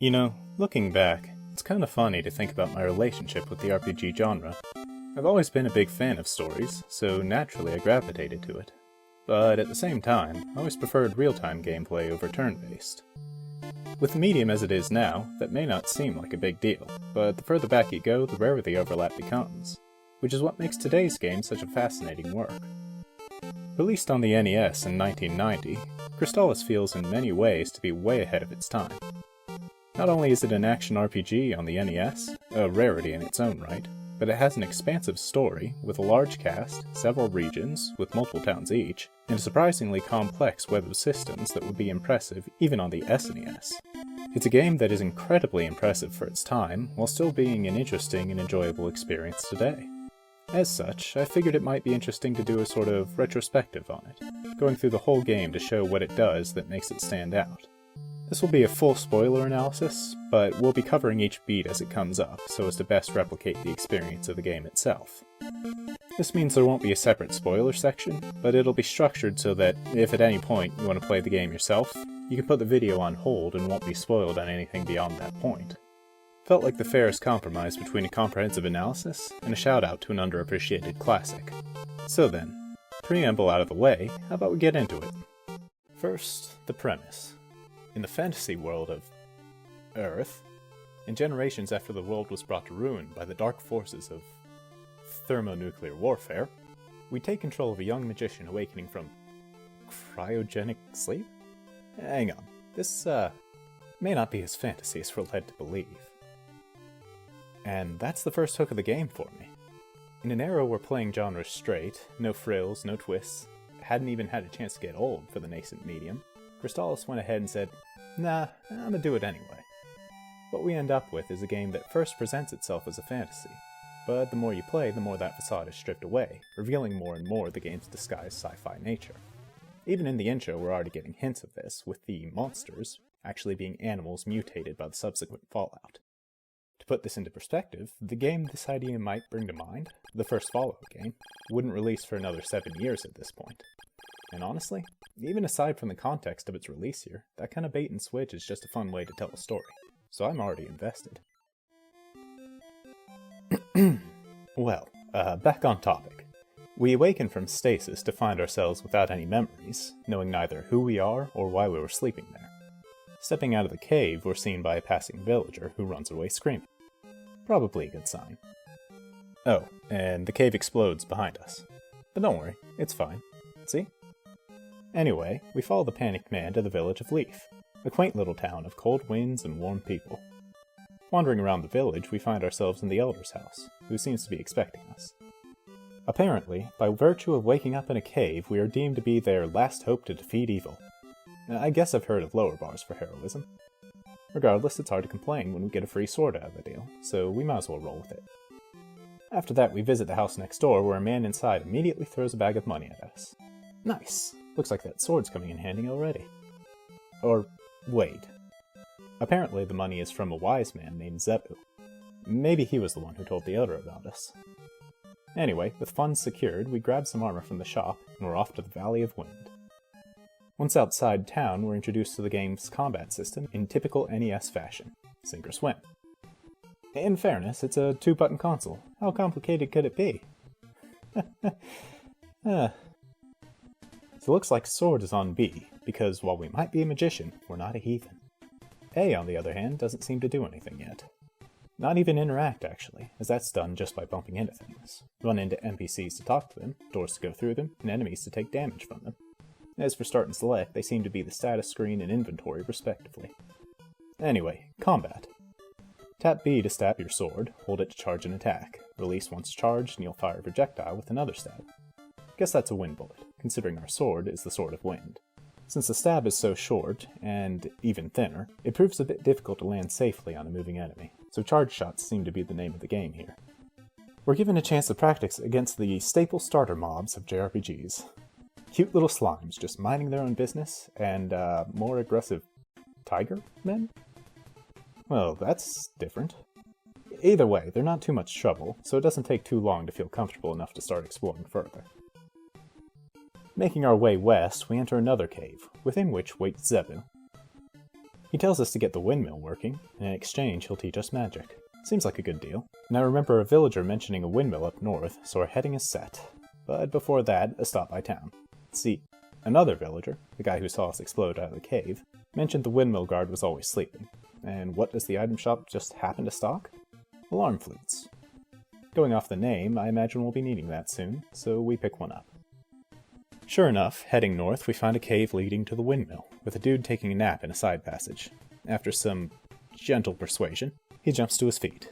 You know, looking back, it's kind of funny to think about my relationship with the RPG genre. I've always been a big fan of stories, so naturally I gravitated to it. But at the same time, I always preferred real-time gameplay over turn-based. With the medium as it is now, that may not seem like a big deal, but the further back you go, the rarer the overlap becomes, which is what makes today's game such a fascinating work. Released on the NES in 1990, Crystalis feels in many ways to be way ahead of its time. Not only is it an action RPG on the NES, a rarity in its own right, but it has an expansive story, with a large cast, several regions, with multiple towns each, and a surprisingly complex web of systems that would be impressive even on the SNES. It's a game that is incredibly impressive for its time, while still being an interesting and enjoyable experience today. As such, I figured it might be interesting to do a sort of retrospective on it, going through the whole game to show what it does that makes it stand out. This will be a full spoiler analysis, but we'll be covering each beat as it comes up, so as to best replicate the experience of the game itself. This means there won't be a separate spoiler section, but it'll be structured so that, if at any point you want to play the game yourself, you can put the video on hold and won't be spoiled on anything beyond that point. Felt like the fairest compromise between a comprehensive analysis and a shout out to an underappreciated classic. So then, preamble out of the way, how about we get into it? First, the premise. In the fantasy world of Earth, in generations after the world was brought to ruin by the dark forces of thermonuclear warfare, we take control of a young magician awakening from cryogenic sleep? Hang on, this may not be as fantasy as we're led to believe. And that's the first hook of the game for me. In an era where playing genres straight, no frills, no twists, hadn't even had a chance to get old for the nascent medium, Crystalis went ahead and said, nah, I'm gonna do it anyway. What we end up with is a game that first presents itself as a fantasy, but the more you play, the more that facade is stripped away, revealing more and more the game's disguised sci-fi nature. Even in the intro, we're already getting hints of this, with the monsters actually being animals mutated by the subsequent fallout. To put this into perspective, the game this idea might bring to mind, the first Fallout game, wouldn't release for another 7 years at this point. And honestly, even aside from the context of its release here, that kind of bait and switch is just a fun way to tell a story, so I'm already invested. Well, back on topic. We awaken from stasis to find ourselves without any memories, knowing neither who we are or why we were sleeping there. Stepping out of the cave, we're seen by a passing villager who runs away screaming. Probably a good sign. Oh, and the cave explodes behind us. But don't worry, it's fine. See? Anyway, we follow the panicked man to the village of Leaf, a quaint little town of cold winds and warm people. Wandering around the village, we find ourselves in the Elder's house, who seems to be expecting us. Apparently, by virtue of waking up in a cave, we are deemed to be their last hope to defeat evil. I guess I've heard of lower bars for heroism. Regardless, it's hard to complain when we get a free sword out of the deal, so we might as well roll with it. After that, we visit the house next door, where a man inside immediately throws a bag of money at us. Nice! Looks like that sword's coming in handy already. Or, wait. Apparently the money is from a wise man named Zebu. Maybe he was the one who told the Elder about us. Anyway, with funds secured, we grab some armor from the shop, and we're off to the Valley of Wind. Once outside town, we're introduced to the game's combat system in typical NES fashion. Sink or swim. In fairness, it's a 2-button console. How complicated could it be? So it looks like Sword is on B, because while we might be a magician, we're not a heathen. A, on the other hand, doesn't seem to do anything yet. Not even interact, actually, as that's done just by bumping into things. Run into NPCs to talk to them, doors to go through them, and enemies to take damage from them. As for start and select, they seem to be the status screen and inventory respectively. Anyway, combat. Tap B to stab your sword, hold it to charge an attack. Release once charged and you'll fire a projectile with another stab. Guess that's a wind bullet, considering our sword is the Sword of Wind. Since the stab is so short, and even thinner, it proves a bit difficult to land safely on a moving enemy, so charge shots seem to be the name of the game here. We're given a chance to practice against the staple starter mobs of JRPGs. Cute little slimes just minding their own business, and more aggressive tiger men? Well, that's different. Either way, they're not too much trouble, so it doesn't take too long to feel comfortable enough to start exploring further. Making our way west, we enter another cave, within which waits Zebu. He tells us to get the windmill working, and in exchange he'll teach us magic. Seems like a good deal. And I remember a villager mentioning a windmill up north, so our heading is set. But before that, a stop by town. See, another villager, the guy who saw us explode out of the cave, mentioned the windmill guard was always sleeping. And what does the item shop just happen to stock? Alarm flutes. Going off the name, I imagine we'll be needing that soon, so we pick one up. Sure enough, heading north, we find a cave leading to the windmill, with a dude taking a nap in a side passage. After some gentle persuasion, he jumps to his feet.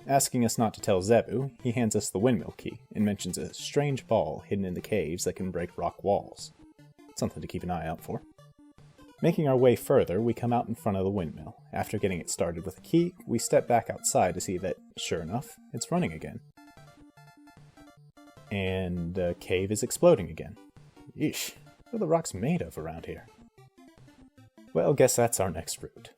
Asking us not to tell Zebu, he hands us the windmill key, and mentions a strange ball hidden in the caves that can break rock walls. Something to keep an eye out for. Making our way further, we come out in front of the windmill. After getting it started with a key, we step back outside to see that, sure enough, it's running again. And the cave is exploding again. Yeesh, what are the rocks made of around here? Well, guess that's our next route.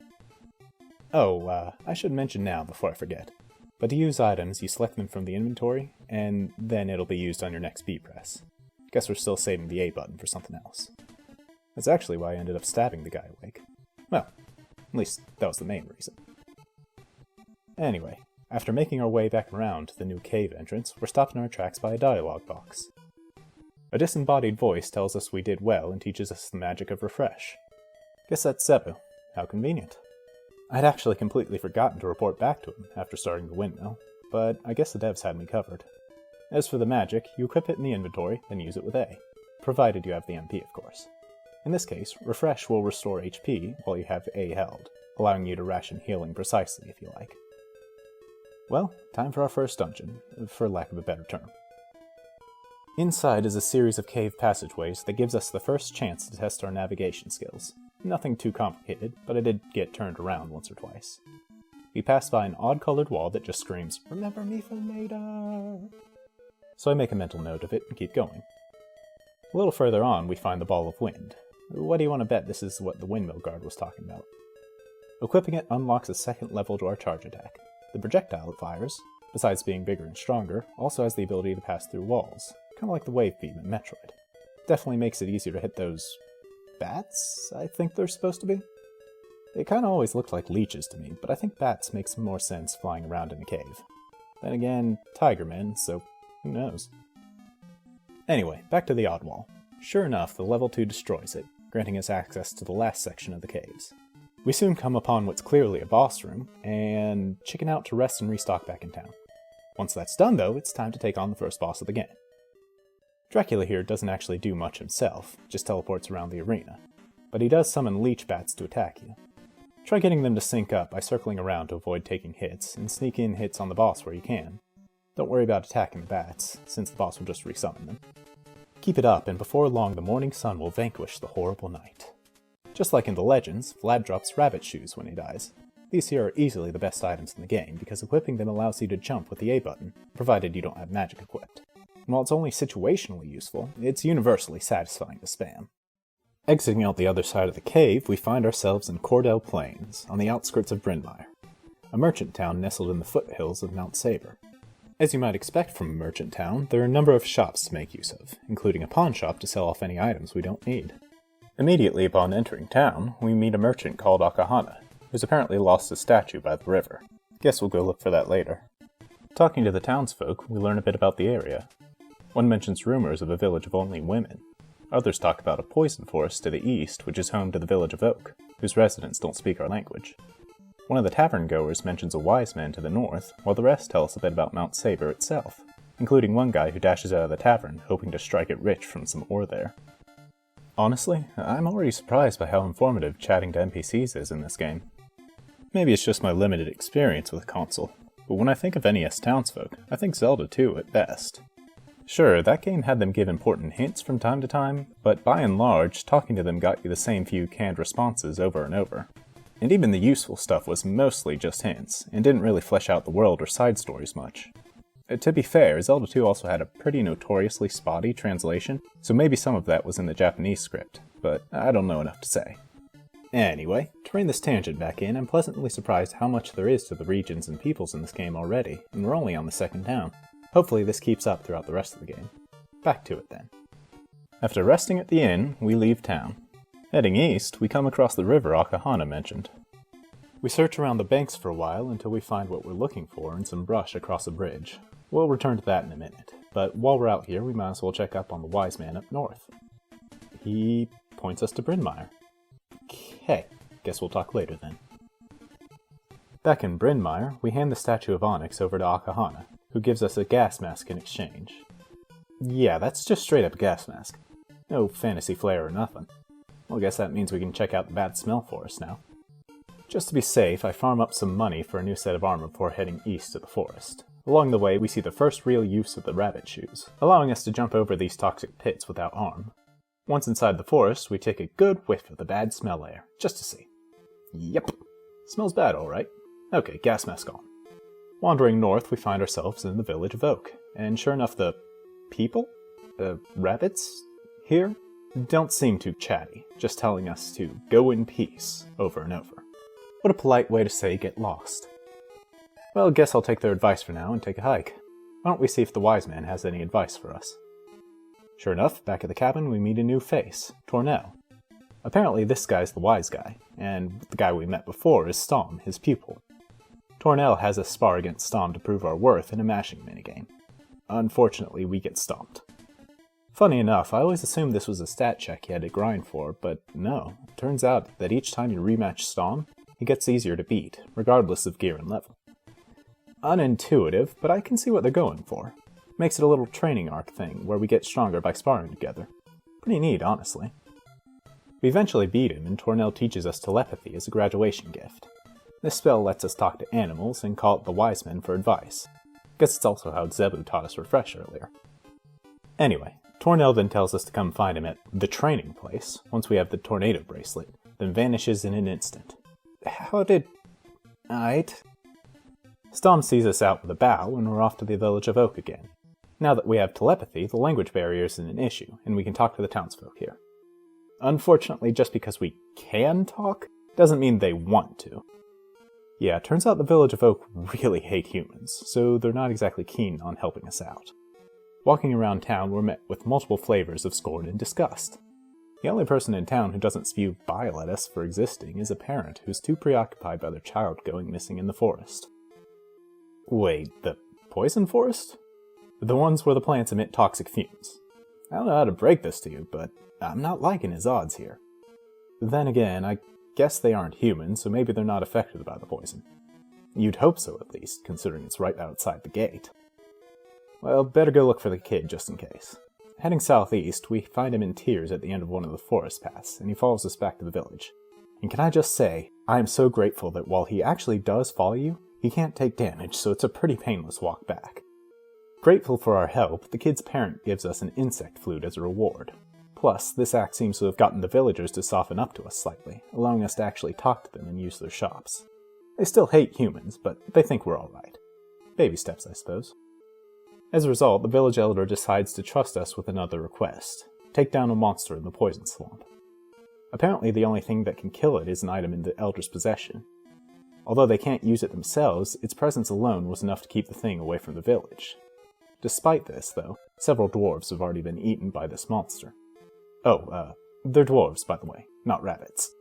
Oh, I should mention now before I forget. But to use items, you select them from the inventory, and then it'll be used on your next B press. Guess we're still saving the A button for something else. That's actually why I ended up stabbing the guy awake. Well, at least that was the main reason. Anyway, after making our way back around to the new cave entrance, we're stopped in our tracks by a dialogue box. A disembodied voice tells us we did well and teaches us the magic of refresh. Guess that's Zebu. How convenient. I'd actually completely forgotten to report back to him after starting the windmill, but I guess the devs had me covered. As for the magic, you equip it in the inventory, then use it with A, provided you have the MP, of course. In this case, refresh will restore HP while you have A held, allowing you to ration healing precisely if you like. Well, time for our first dungeon, for lack of a better term. Inside is a series of cave passageways that gives us the first chance to test our navigation skills. Nothing too complicated, but I did get turned around once or twice. We pass by an odd-colored wall that just screams, "Remember me for later!" So I make a mental note of it and keep going. A little further on, we find the ball of wind. What do you want to bet this is what the windmill guard was talking about? Equipping it unlocks a second level to our charge attack. The projectile it fires, besides being bigger and stronger, also has the ability to pass through walls. Kind of like the wave beam in Metroid. Definitely makes it easier to hit those bats, I think they're supposed to be. They kind of always looked like leeches to me, but I think bats make some more sense flying around in a cave. Then again, tiger men, so who knows. Anyway, back to the odd wall. Sure enough, the level 2 destroys it, granting us access to the last section of the caves. We soon come upon what's clearly a boss room, and chicken out to rest and restock back in town. Once that's done though, it's time to take on the first boss of the game. Dracula here doesn't actually do much himself, just teleports around the arena, but he does summon leech bats to attack you. Try getting them to sync up by circling around to avoid taking hits, and sneak in hits on the boss where you can. Don't worry about attacking the bats, since the boss will just resummon them. Keep it up, and before long the morning sun will vanquish the horrible night. Just like in the Legends, Vlad drops rabbit shoes when he dies. These here are easily the best items in the game, because equipping them allows you to jump with the A button, provided you don't have magic equipped. And while it's only situationally useful, it's universally satisfying to spam. Exiting out the other side of the cave, we find ourselves in Cordell Plains, on the outskirts of Brynmaer, a merchant town nestled in the foothills of Mount Saber. As you might expect from a merchant town, there are a number of shops to make use of, including a pawn shop to sell off any items we don't need. Immediately upon entering town, we meet a merchant called Akahana, who's apparently lost his statue by the river. Guess we'll go look for that later. Talking to the townsfolk, we learn a bit about the area. One mentions rumors of a village of only women. Others talk about a poison forest to the east, which is home to the village of Oak, whose residents don't speak our language. One of the tavern-goers mentions a wise man to the north, while the rest tell us a bit about Mount Saber itself, including one guy who dashes out of the tavern, hoping to strike it rich from some ore there. Honestly, I'm already surprised by how informative chatting to NPCs is in this game. Maybe it's just my limited experience with the console, but when I think of NES townsfolk, I think Zelda 2 at best. Sure, that game had them give important hints from time to time, but by and large, talking to them got you the same few canned responses over and over. And even the useful stuff was mostly just hints, and didn't really flesh out the world or side stories much. To be fair, Zelda 2 also had a pretty notoriously spotty translation, so maybe some of that was in the Japanese script, but I don't know enough to say. Anyway, to rein this tangent back in, I'm pleasantly surprised how much there is to the regions and peoples in this game already, and we're only on the second town. Hopefully this keeps up throughout the rest of the game. Back to it then. After resting at the inn, we leave town. Heading east, we come across the river Akahana mentioned. We search around the banks for a while until we find what we're looking for in some brush across a bridge. We'll return to that in a minute, but while we're out here we might as well check up on the wise man up north. He points us to Brynmaer. Okay, guess we'll talk later then. Back in Brynmaer, we hand the statue of Onyx over to Akahana, who gives us a gas mask in exchange. Yeah, that's just straight up a gas mask. No fantasy flair or nothing. Well, I guess that means we can check out the bad smell forest now. Just to be safe, I farm up some money for a new set of armor before heading east to the forest. Along the way, we see the first real use of the rabbit shoes, allowing us to jump over these toxic pits without harm. Once inside the forest, we take a good whiff of the bad smell air, just to see. Yep, smells bad alright. Okay, gas mask on. Wandering north, we find ourselves in the village of Oak, and sure enough the people? Rabbits? Here? Don't seem too chatty, just telling us to go in peace over and over. What a polite way to say get lost. Well, guess I'll take their advice for now and take a hike. Why don't we see if the wise man has any advice for us? Sure enough, back at the cabin we meet a new face, Tornell. Apparently this guy's the wise guy, and the guy we met before is Stom, his pupil. Tornell has us spar against Stom to prove our worth in a mashing minigame. Unfortunately, we get stomped. Funny enough, I always assumed this was a stat check you had to grind for, but no, it turns out that each time you rematch Stom, he gets easier to beat, regardless of gear and level. Unintuitive, but I can see what they're going for. Makes it a little training arc thing, where we get stronger by sparring together. Pretty neat, honestly. We eventually beat him, and Tornell teaches us telepathy as a graduation gift. This spell lets us talk to animals and call it the wise men for advice. Guess it's also how Zebu taught us Refresh earlier. Anyway, Tornell then tells us to come find him at the training place, once we have the tornado bracelet, then vanishes in an instant. How did... Aight. Stom sees us out with a bow, and we're off to the village of Oak again. Now that we have telepathy, the language barrier isn't an issue, and we can talk to the townsfolk here. Unfortunately, just because we can talk, doesn't mean they want to. Yeah, it turns out the village of Oak really hate humans, so they're not exactly keen on helping us out. Walking around town, we're met with multiple flavors of scorn and disgust. The only person in town who doesn't spew bile at us for existing is a parent who's too preoccupied by their child going missing in the forest. Wait, the poison forest? The ones where the plants emit toxic fumes. I don't know how to break this to you, but I'm not liking his odds here. Then again, I guess they aren't human, so maybe they're not affected by the poison. You'd hope so, at least, considering it's right outside the gate. Well, better go look for the kid, just in case. Heading southeast, we find him in tears at the end of one of the forest paths, and he follows us back to the village. And can I just say, I am so grateful that while he actually does follow you, he can't take damage, so it's a pretty painless walk back. Grateful for our help, the kid's parent gives us an insect flute as a reward. Plus, this act seems to have gotten the villagers to soften up to us slightly, allowing us to actually talk to them and use their shops. They still hate humans, but they think we're alright. Baby steps, I suppose. As a result, the village elder decides to trust us with another request. Take down a monster in the poison swamp. Apparently the only thing that can kill it is an item in the elder's possession. Although they can't use it themselves, its presence alone was enough to keep the thing away from the village. Despite this, though, several dwarves have already been eaten by this monster. They're dwarves, by the way, not rabbits.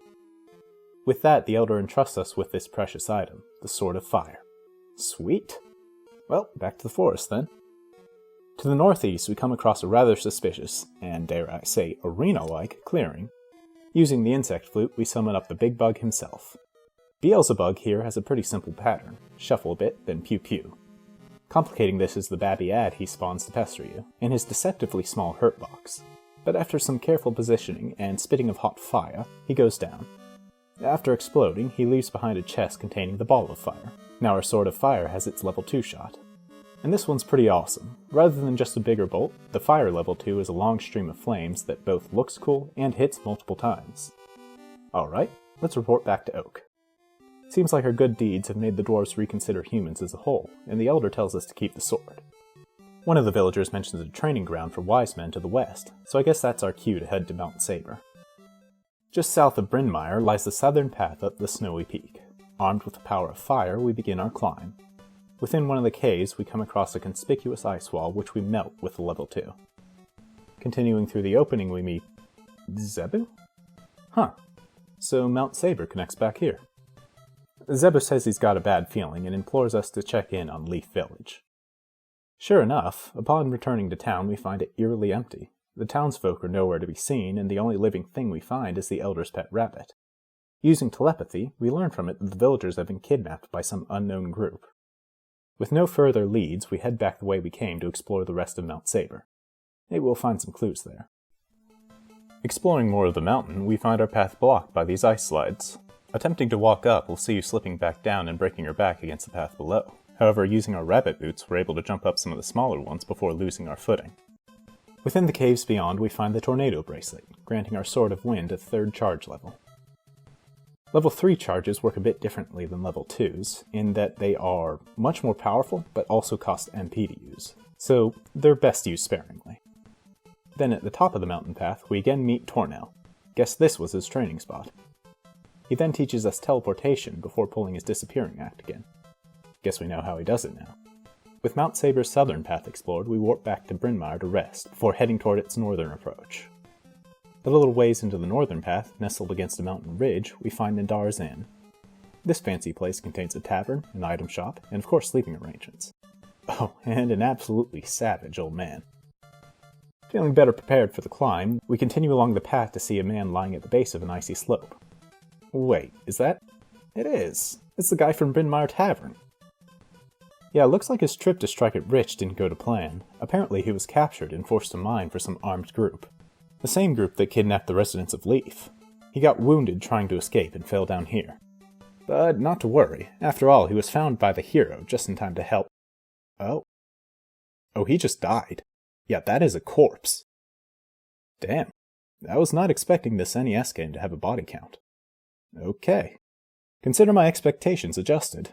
With that, the elder entrusts us with this precious item, the Sword of Fire. Sweet. Well, back to the forest then. To the northeast, we come across a rather suspicious, and dare I say, arena-like clearing. Using the insect flute, we summon up the big bug himself. Beelzebub here has a pretty simple pattern. Shuffle a bit, then pew-pew. Complicating this is the babby ad he spawns to pester you, and his deceptively small hurt box. But after some careful positioning and spitting of hot fire, he goes down. After exploding, he leaves behind a chest containing the ball of fire. Now our Sword of Fire has its level 2 shot. And this one's pretty awesome. Rather than just a bigger bolt, the fire level 2 is a long stream of flames that both looks cool and hits multiple times. Alright, let's report back to Oak. Seems like our good deeds have made the dwarves reconsider humans as a whole, and the Elder tells us to keep the sword. One of the villagers mentions a training ground for wise men to the west, so I guess that's our cue to head to Mount Saber. Just south of Brynmaer lies the southern path up the snowy peak. Armed with the power of fire, we begin our climb. Within one of the caves, we come across a conspicuous ice wall which we melt with the level 2. Continuing through the opening, we meet... Zebu? Huh. So Mount Saber connects back here. Zebu says he's got a bad feeling and implores us to check in on Leaf Village. Sure enough, upon returning to town we find it eerily empty. The townsfolk are nowhere to be seen, and the only living thing we find is the Elder's pet rabbit. Using telepathy, we learn from it that the villagers have been kidnapped by some unknown group. With no further leads, we head back the way we came to explore the rest of Mount Saber. Maybe we'll find some clues there. Exploring more of the mountain, we find our path blocked by these ice slides. Attempting to walk up will see you slipping back down and breaking your back against the path below. However, using our rabbit boots, we're able to jump up some of the smaller ones before losing our footing. Within the caves beyond, we find the Tornado Bracelet, granting our Sword of Wind a 3rd charge level. Level 3 charges work a bit differently than level 2's, in that they are much more powerful, but also cost MP to use, so they're best used sparingly. Then at the top of the mountain path, we again meet Tornell. Guess this was his training spot. He then teaches us teleportation before pulling his disappearing act again. Guess we know how he does it now. With Mount Saber's southern path explored, we warp back to Brynmaer to rest, before heading toward its northern approach. A little ways into the northern path, nestled against a mountain ridge, we find Nindar's Inn. This fancy place contains a tavern, an item shop, and of course sleeping arrangements. Oh, and an absolutely savage old man. Feeling better prepared for the climb, we continue along the path to see a man lying at the base of an icy slope. Wait, is that? It is! It's the guy from Brynmaer Tavern! Yeah, looks like his trip to Strike It Rich didn't go to plan. Apparently he was captured and forced to mine for some armed group. The same group that kidnapped the residents of Leaf. He got wounded trying to escape and fell down here. But not to worry. After all, he was found by the hero just in time to help. Oh, he just died. Yeah, that is a corpse. Damn. I was not expecting this NES game to have a body count. Okay. Consider my expectations adjusted.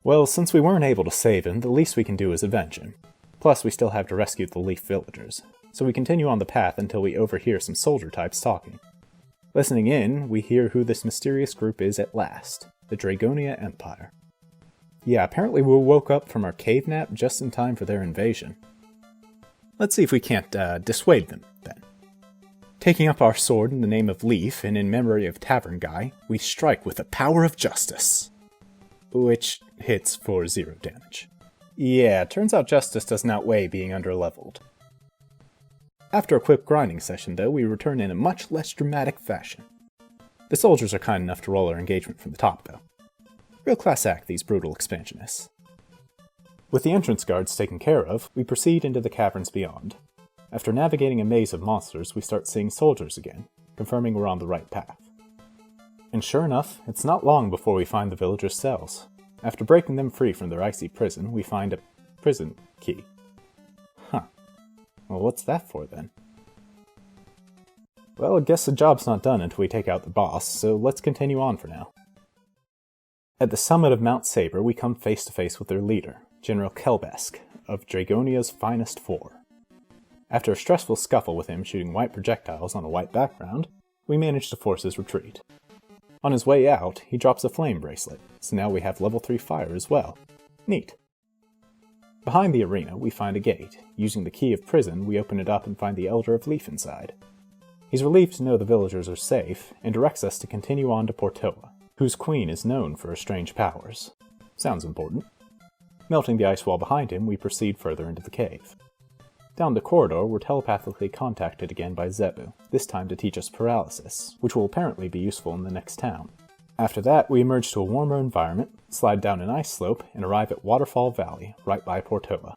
Well, since we weren't able to save him, the least we can do is avenge him. Plus, we still have to rescue the Leaf villagers. So we continue on the path until we overhear some soldier types talking. Listening in, we hear who this mysterious group is at last, the Dragonia Empire. Yeah, apparently we woke up from our cave nap just in time for their invasion. Let's see if we can't dissuade them, then. Taking up our sword in the name of Leaf and in memory of Tavern Guy, we strike with the power of justice. Which hits for 0 damage. Yeah, turns out justice doesn't outweigh being underleveled. After a quick grinding session, though, we return in a much less dramatic fashion. The soldiers are kind enough to roll our engagement from the top, though. Real class act, these brutal expansionists. With the entrance guards taken care of, we proceed into the caverns beyond. After navigating a maze of monsters, we start seeing soldiers again, confirming we're on the right path. And sure enough, it's not long before we find the villagers' cells. After breaking them free from their icy prison, we find a prison key. Huh. Well, what's that for, then? Well, I guess the job's not done until we take out the boss, so let's continue on for now. At the summit of Mount Saber, we come face to face with their leader, General Kelbesk, of Dragonia's finest 4. After a stressful scuffle with him shooting white projectiles on a white background, we manage to force his retreat. On his way out, he drops a flame bracelet, so now we have level 3 fire as well. Neat. Behind the arena, we find a gate. Using the key of prison, we open it up and find the Elder of Leaf inside. He's relieved to know the villagers are safe, and directs us to continue on to Portoa, whose queen is known for her strange powers. Sounds important. Melting the ice wall behind him, we proceed further into the cave. Down the corridor, we're telepathically contacted again by Zebu, this time to teach us paralysis, which will apparently be useful in the next town. After that, we emerge to a warmer environment, slide down an ice slope, and arrive at Waterfall Valley, right by Portoa.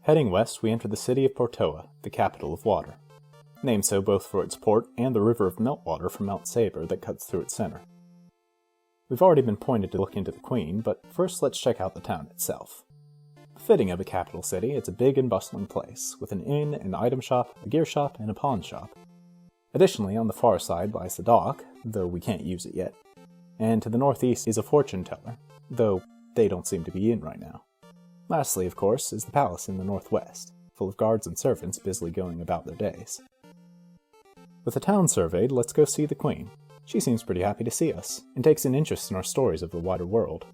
Heading west, we enter the city of Portoa, the capital of water. Named so both for its port and the river of meltwater from Mount Saber that cuts through its center. We've already been pointed to look into the Queen, but first let's check out the town itself. Fitting of a capital city, it's a big and bustling place, with an inn, an item shop, a gear shop, and a pawn shop. Additionally, on the far side lies the dock, though we can't use it yet. And to the northeast is a fortune teller, though they don't seem to be in right now. Lastly, of course, is the palace in the northwest, full of guards and servants busily going about their days. With the town surveyed, let's go see the Queen. She seems pretty happy to see us, and takes an interest in our stories of the wider world.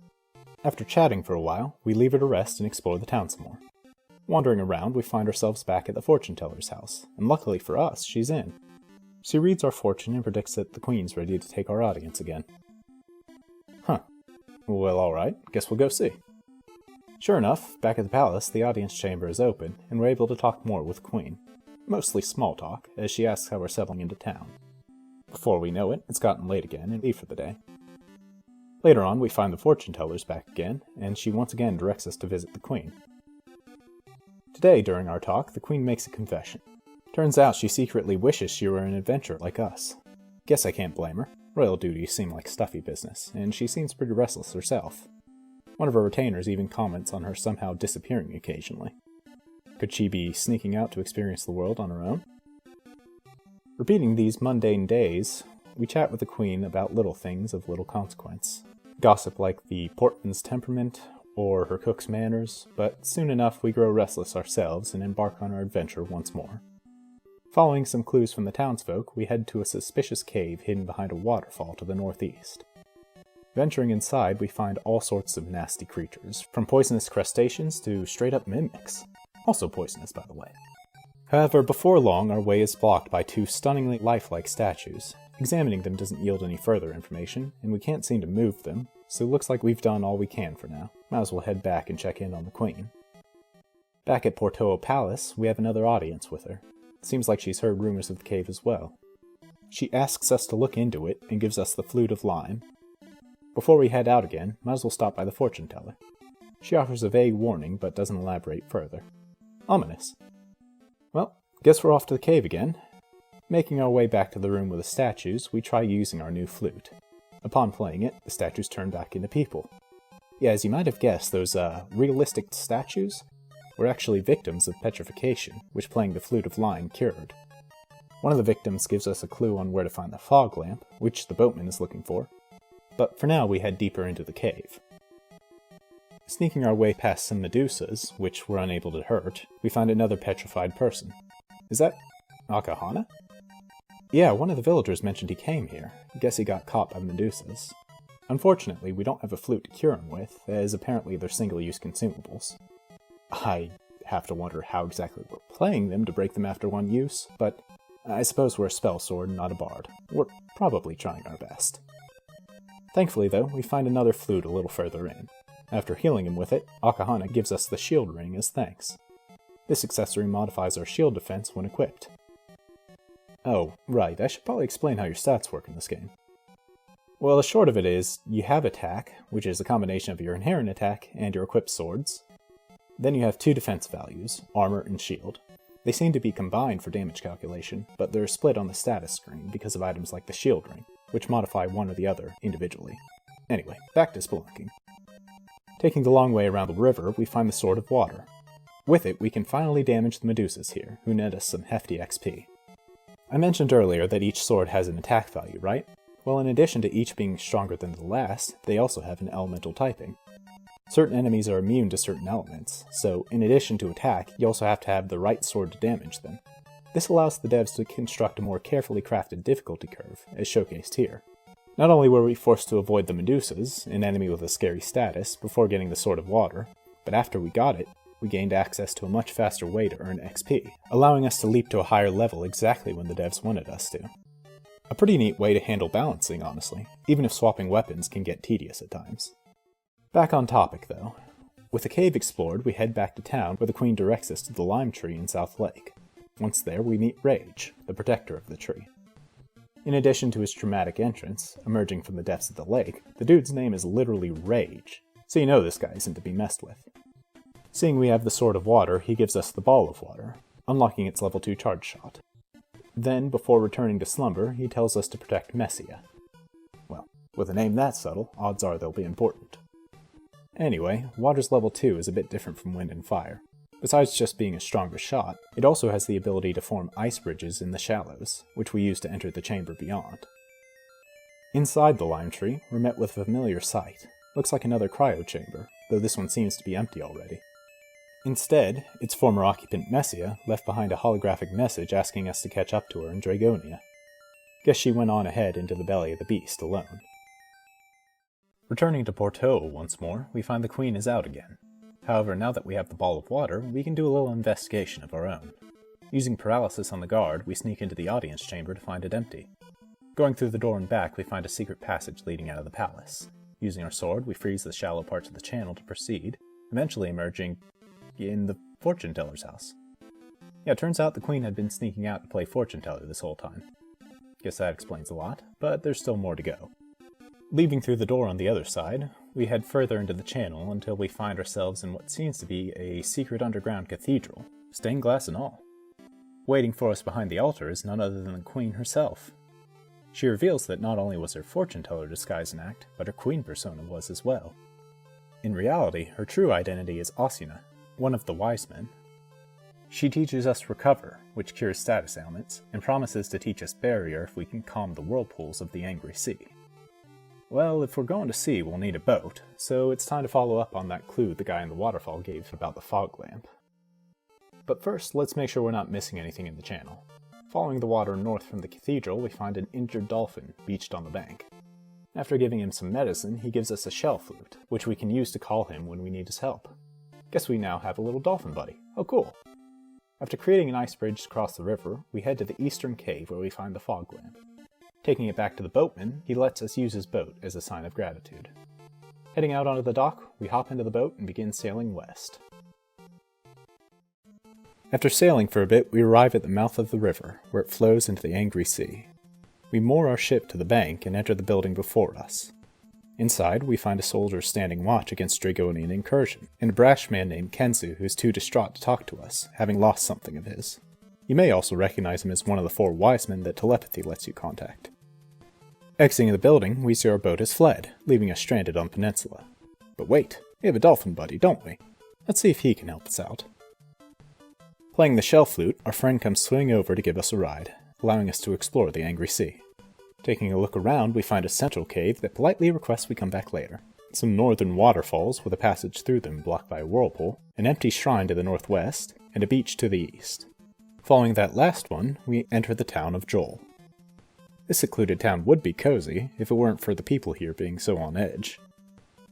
After chatting for a while, we leave her to rest and explore the town some more. Wandering around, we find ourselves back at the fortune teller's house, and luckily for us, she's in. She reads our fortune and predicts that the Queen's ready to take our audience again. Huh. Well, alright, guess we'll go see. Sure enough, back at the palace, the audience chamber is open, and we're able to talk more with Queen. Mostly small talk, as she asks how we're settling into town. Before we know it, it's gotten late again and leave for the day. Later on, we find the fortune tellers back again, and she once again directs us to visit the Queen. Today, during our talk, the Queen makes a confession. Turns out she secretly wishes she were an adventurer like us. Guess I can't blame her. Royal duties seem like stuffy business, and she seems pretty restless herself. One of her retainers even comments on her somehow disappearing occasionally. Could she be sneaking out to experience the world on her own? Repeating these mundane days, we chat with the Queen about little things of little consequence. Gossip like the portman's temperament, or her cook's manners, but soon enough we grow restless ourselves and embark on our adventure once more. Following some clues from the townsfolk, we head to a suspicious cave hidden behind a waterfall to the northeast. Venturing inside, we find all sorts of nasty creatures, from poisonous crustaceans to straight-up mimics. Also poisonous, by the way. However, before long, our way is blocked by two stunningly lifelike statues. Examining them doesn't yield any further information, and we can't seem to move them, so it looks like we've done all we can for now. Might as well head back and check in on the Queen. Back at Portoa Palace, we have another audience with her. It seems like she's heard rumors of the cave as well. She asks us to look into it, and gives us the flute of lime. Before we head out again, might as well stop by the fortune teller. She offers a vague warning, but doesn't elaborate further. Ominous. Well, guess we're off to the cave again. Making our way back to the room with the statues, we try using our new flute. Upon playing it, the statues turn back into people. Yeah, as you might have guessed, those realistic statues were actually victims of petrification, which playing the flute of lime cured. One of the victims gives us a clue on where to find the fog lamp, which the boatman is looking for. But for now, we head deeper into the cave. Sneaking our way past some medusas, which we're unable to hurt, we find another petrified person. Is that Akahana? Yeah, one of the villagers mentioned he came here. Guess he got caught by medusas. Unfortunately, we don't have a flute to cure him with, as apparently they're single-use consumables. I have to wonder how exactly we're playing them to break them after one use, but I suppose we're a spell sword, not a bard. We're probably trying our best. Thankfully, though, we find another flute a little further in. After healing him with it, Akahana gives us the shield ring as thanks. This accessory modifies our shield defense when equipped. Oh, right, I should probably explain how your stats work in this game. Well, the short of it is, you have attack, which is a combination of your inherent attack and your equipped swords. Then you have two defense values, armor and shield. They seem to be combined for damage calculation, but they're split on the status screen because of items like the shield ring, which modify one or the other individually. Anyway, back to spelunking. Taking the long way around the river, we find the Sword of Water. With it, we can finally damage the medusas here, who net us some hefty XP. I mentioned earlier that each sword has an attack value, right? Well, in addition to each being stronger than the last, they also have an elemental typing. Certain enemies are immune to certain elements, so in addition to attack, you also have to have the right sword to damage them. This allows the devs to construct a more carefully crafted difficulty curve, as showcased here. Not only were we forced to avoid the medusas, an enemy with a scary status, before getting the Sword of Water, but after we got it, we gained access to a much faster way to earn XP, allowing us to leap to a higher level exactly when the devs wanted us to. A pretty neat way to handle balancing, honestly, even if swapping weapons can get tedious at times. Back on topic, though. With the cave explored, we head back to town where the Queen directs us to the lime tree in South Lake. Once there, we meet Rage, the protector of the tree. In addition to his dramatic entrance, emerging from the depths of the lake, the dude's name is literally Rage, so you know this guy isn't to be messed with. Seeing we have the Sword of Water, he gives us the Ball of Water, unlocking its level 2 charge shot. Then, before returning to slumber, he tells us to protect Messia. Well, with a name that subtle, odds are they'll be important. Anyway, water's level 2 is a bit different from wind and fire. Besides just being a stronger shot, it also has the ability to form ice bridges in the shallows, which we use to enter the chamber beyond. Inside the lime tree, we're met with a familiar sight. Looks like another cryo chamber, though this one seems to be empty already. Instead, its former occupant Messia left behind a holographic message asking us to catch up to her in Dragonia. Guess she went on ahead into the belly of the beast alone. Returning to Portoa once more, we find the queen is out again. However, now that we have the ball of water, we can do a little investigation of our own. Using paralysis on the guard, we sneak into the audience chamber to find it empty. Going through the door and back, we find a secret passage leading out of the palace. Using our sword, we freeze the shallow parts of the channel to proceed, eventually emerging in the fortune teller's house. Yeah, it turns out the queen had been sneaking out to play fortune teller this whole time. Guess that explains a lot, but there's still more to go. Leaving through the door on the other side, we head further into the channel until we find ourselves in what seems to be a secret underground cathedral, stained glass and all. Waiting for us behind the altar is none other than the queen herself. She reveals that not only was her fortune teller disguise an act, but her queen persona was as well. In reality, her true identity is Osuna, one of the wise men. She teaches us Recover, which cures status ailments, and promises to teach us Barrier if we can calm the whirlpools of the angry sea. Well, if we're going to sea, we'll need a boat, so it's time to follow up on that clue the guy in the waterfall gave about the fog lamp. But first, let's make sure we're not missing anything in the channel. Following the water north from the cathedral, we find an injured dolphin beached on the bank. After giving him some medicine, he gives us a shell flute, which we can use to call him when we need his help. Guess we now have a little dolphin buddy. Oh cool! After creating an ice bridge to cross the river, we head to the eastern cave where we find the fog lamp. Taking it back to the boatman, he lets us use his boat as a sign of gratitude. Heading out onto the dock, we hop into the boat and begin sailing west. After sailing for a bit, we arrive at the mouth of the river, where it flows into the angry sea. We moor our ship to the bank and enter the building before us. Inside, we find a soldier standing watch against Dragonian incursion, and a brash man named Kenzu who is too distraught to talk to us, having lost something of his. You may also recognize him as one of the 4 wise men that telepathy lets you contact. Exiting the building, we see our boat has fled, leaving us stranded on the peninsula. But wait, we have a dolphin buddy, don't we? Let's see if he can help us out. Playing the shell flute, our friend comes swimming over to give us a ride, allowing us to explore the angry sea. Taking a look around, we find a central cave that politely requests we come back later. Some northern waterfalls with a passage through them blocked by a whirlpool, an empty shrine to the northwest, and a beach to the east. Following that last one, we enter the town of Joel. This secluded town would be cozy if it weren't for the people here being so on edge.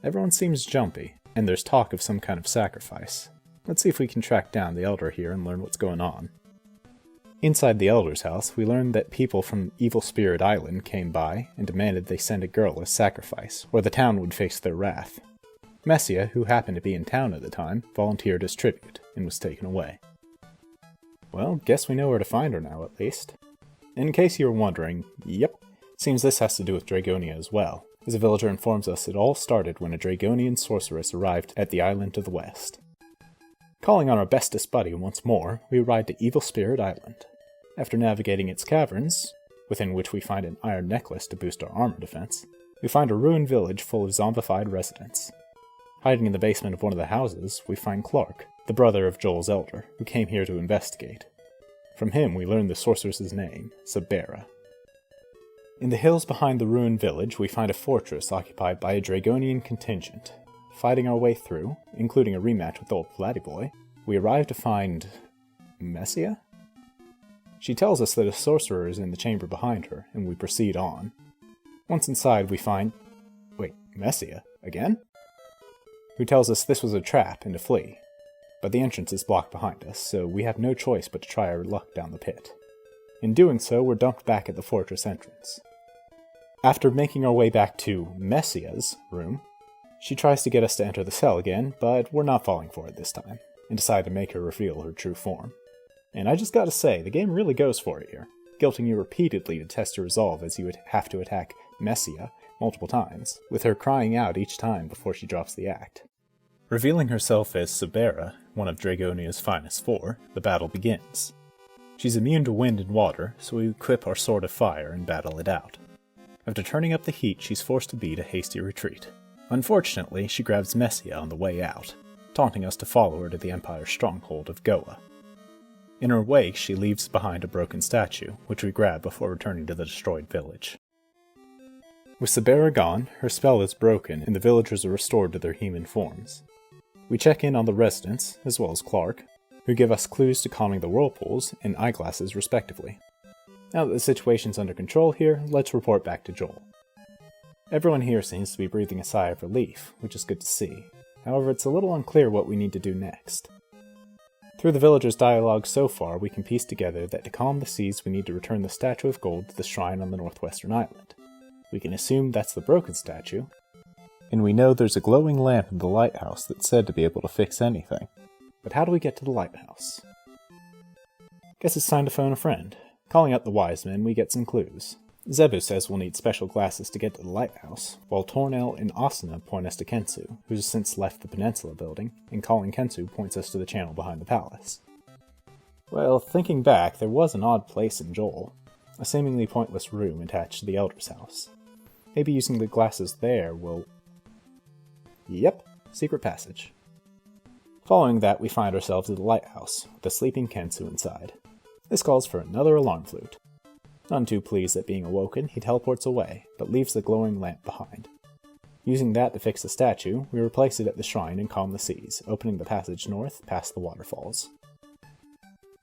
Everyone seems jumpy, and there's talk of some kind of sacrifice. Let's see if we can track down the elder here and learn what's going on. Inside the elder's house, we learn that people from Evil Spirit Island came by and demanded they send a girl as sacrifice, or the town would face their wrath. Messia, who happened to be in town at the time, volunteered as tribute, and was taken away. Well, guess we know where to find her now, at least. In case you were wondering, yep, seems this has to do with Dragonia as well, as a villager informs us it all started when a Dragonian sorceress arrived at the island to the west. Calling on our bestest buddy once more, we ride to Evil Spirit Island. After navigating its caverns, within which we find an iron necklace to boost our armor defense, we find a ruined village full of zombified residents. Hiding in the basement of one of the houses, we find Clark, the brother of Joel's elder, who came here to investigate. From him we learn the sorceress's name, Sabera. In the hills behind the ruined village, we find a fortress occupied by a Dragonian contingent. Fighting our way through, including a rematch with old Flatty Boy, we arrive to find Messia? She tells us that a sorcerer is in the chamber behind her, and we proceed on. Once inside, we find... wait, Messia? Again? Who tells us this was a trap and to flee. But the entrance is blocked behind us, so we have no choice but to try our luck down the pit. In doing so, we're dumped back at the fortress entrance. After making our way back to Messia's room, she tries to get us to enter the cell again, but we're not falling for it this time, and decide to make her reveal her true form. And I just gotta say, the game really goes for it here, guilting you repeatedly to test your resolve as you would have to attack Messia multiple times, with her crying out each time before she drops the act. Revealing herself as Sabera, one of Dragonia's finest 4, the battle begins. She's immune to wind and water, so we equip our Sword of Fire and battle it out. After turning up the heat, she's forced to beat a hasty retreat. Unfortunately, she grabs Messia on the way out, taunting us to follow her to the Empire's stronghold of Goa. In her wake, she leaves behind a broken statue, which we grab before returning to the destroyed village. With Sahara gone, her spell is broken and the villagers are restored to their human forms. We check in on the residents, as well as Clark, who give us clues to calming the whirlpools and eyeglasses respectively. Now that the situation's under control here, let's report back to Joel. Everyone here seems to be breathing a sigh of relief, which is good to see. However, it's a little unclear what we need to do next. Through the villagers' dialogue so far, we can piece together that to calm the seas we need to return the statue of gold to the shrine on the northwestern island. We can assume that's the broken statue, and we know there's a glowing lamp in the lighthouse that's said to be able to fix anything. But how do we get to the lighthouse? Guess it's time to phone a friend. Calling up the wise men, we get some clues. Zebu says we'll need special glasses to get to the lighthouse, while Tornell and Asuna point us to Kensu, who's since left the Peninsula building, and calling Kensu points us to the channel behind the palace. Well, thinking back, there was an odd place in Joel, a seemingly pointless room attached to the Elder's house. Maybe using the glasses there will... Yep, secret passage. Following that, we find ourselves at the lighthouse, with the sleeping Kensu inside. This calls for another alarm flute. None too pleased at being awoken, he teleports away, but leaves the glowing lamp behind. Using that to fix the statue, we replace it at the shrine and calm the seas, opening the passage north past the waterfalls.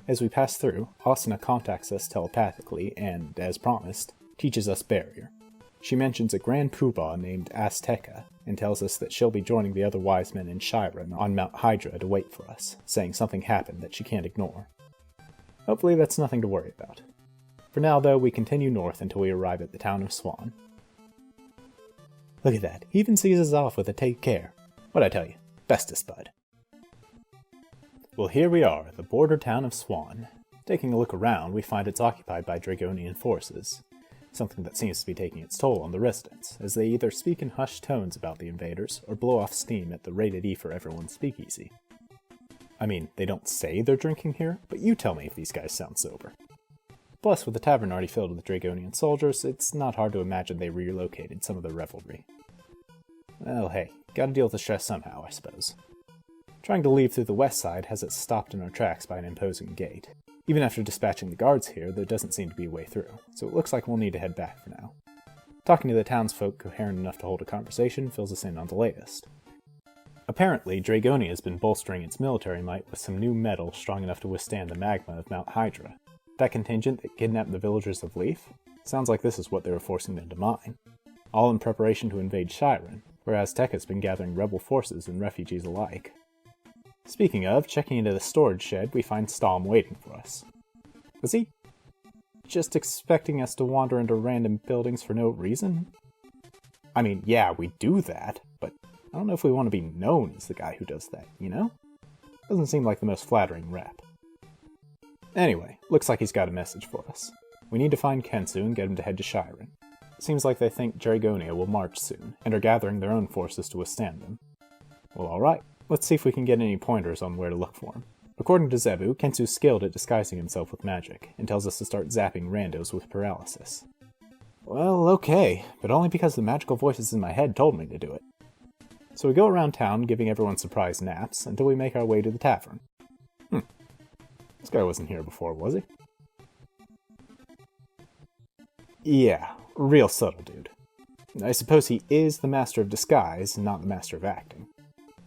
As we pass through, Asuna contacts us telepathically and, as promised, teaches us Barrier. She mentions a grand poobah named Azteca, and tells us that she'll be joining the other wise men in Chiron on Mount Hydra to wait for us, saying something happened that she can't ignore. Hopefully that's nothing to worry about. For now, though, we continue north until we arrive at the town of Swan. Look at that, he even sees us off with a take care. What'd I tell you? Bestest bud. Well, here we are, the border town of Swan. Taking a look around, we find it's occupied by Dragonian forces, something that seems to be taking its toll on the residents, as they either speak in hushed tones about the invaders, or blow off steam at the rated E for everyone speakeasy. I mean, they don't say they're drinking here, but you tell me if these guys sound sober. Plus, with the tavern already filled with Dragonian soldiers, it's not hard to imagine they relocated some of their revelry. Well, hey, gotta deal with the stress somehow, I suppose. Trying to leave through the west side has us stopped in our tracks by an imposing gate. Even after dispatching the guards here, there doesn't seem to be a way through, so it looks like we'll need to head back for now. Talking to the townsfolk coherent enough to hold a conversation fills us in on the latest. Apparently, Dragonia has been bolstering its military might with some new metal strong enough to withstand the magma of Mount Hydra. That contingent that kidnapped the villagers of Leaf? Sounds like this is what they were forcing them to mine. All in preparation to invade Chiron, where Azteca's been gathering rebel forces and refugees alike. Speaking of, checking into the storage shed, we find Stom waiting for us. Was he just expecting us to wander into random buildings for no reason? I mean, yeah, we do that, but I don't know if we want to be known as the guy who does that, you know? Doesn't seem like the most flattering rep. Anyway, looks like he's got a message for us. We need to find Kensu and get him to head to Chiron. Seems like they think Dragonia will march soon, and are gathering their own forces to withstand them. Well, alright, let's see if we can get any pointers on where to look for him. According to Zebu, Kensu's skilled at disguising himself with magic, and tells us to start zapping randos with paralysis. Well, okay, but only because the magical voices in my head told me to do it. So we go around town giving everyone surprise naps until we make our way to the tavern. This guy wasn't here before, was he? Yeah, real subtle dude. I suppose he is the master of disguise, not the master of acting.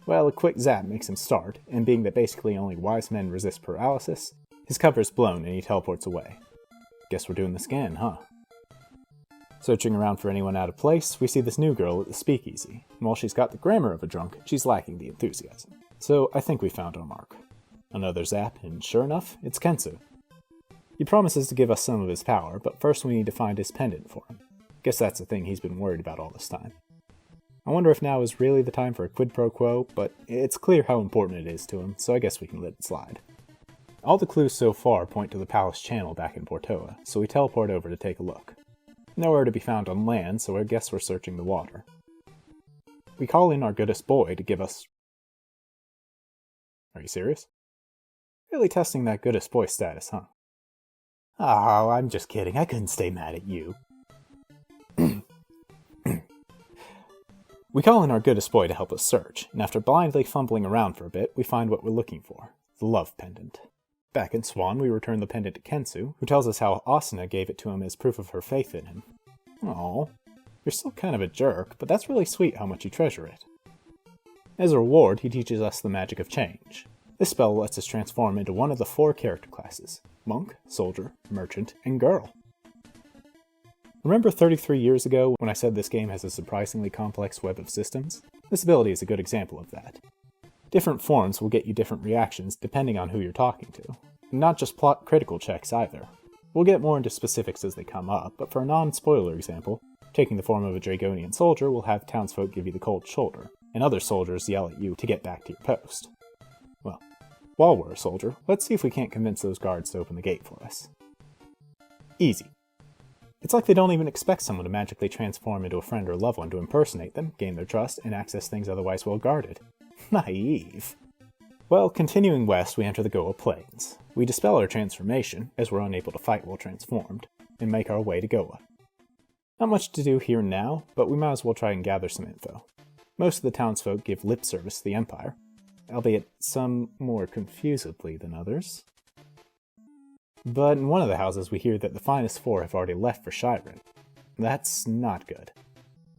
Well, a quick zap makes him start, and being that basically only wise men resist paralysis, his cover's blown and he teleports away. Guess we're doing this again, huh? Searching around for anyone out of place, we see this new girl at the speakeasy, and while she's got the grammar of a drunk, she's lacking the enthusiasm. So I think we found our mark. Another zap, and sure enough, it's Kensu. He promises to give us some of his power, but first we need to find his pendant for him. Guess that's the thing he's been worried about all this time. I wonder if now is really the time for a quid pro quo, but it's clear how important it is to him, so I guess we can let it slide. All the clues so far point to the palace channel back in Portoa, so we teleport over to take a look. Nowhere to be found on land, so I guess we're searching the water. We call in our goodest boy to give us... Are you serious? Really testing that goodest boy status, huh? Oh, I'm just kidding. I couldn't stay mad at you. We call in our goodest boy to help us search, and after blindly fumbling around for a bit, we find what we're looking for, the love pendant. Back in Swan, we return the pendant to Kensu, who tells us how Asuna gave it to him as proof of her faith in him. Aww. You're still kind of a jerk, but that's really sweet how much you treasure it. As a reward, he teaches us the magic of change. This spell lets us transform into one of the 4 character classes: monk, soldier, merchant, and girl. Remember 33 years ago when I said this game has a surprisingly complex web of systems? This ability is a good example of that. Different forms will get you different reactions depending on who you're talking to. And not just plot critical checks either. We'll get more into specifics as they come up, but for a non-spoiler example, taking the form of a Dragonian soldier will have townsfolk give you the cold shoulder, and other soldiers yell at you to get back to your post. Well, while we're a soldier, let's see if we can't convince those guards to open the gate for us. Easy. It's like they don't even expect someone to magically transform into a friend or loved one to impersonate them, gain their trust, and access things otherwise well guarded. Naive. Well, continuing west, we enter the Goa Plains. We dispel our transformation, as we're unable to fight while transformed, and make our way to Goa. Not much to do here now, but we might as well try and gather some info. Most of the townsfolk give lip service to the Empire, albeit some more confusedly than others. But in one of the houses we hear that the finest 4 have already left for Shiren. That's not good.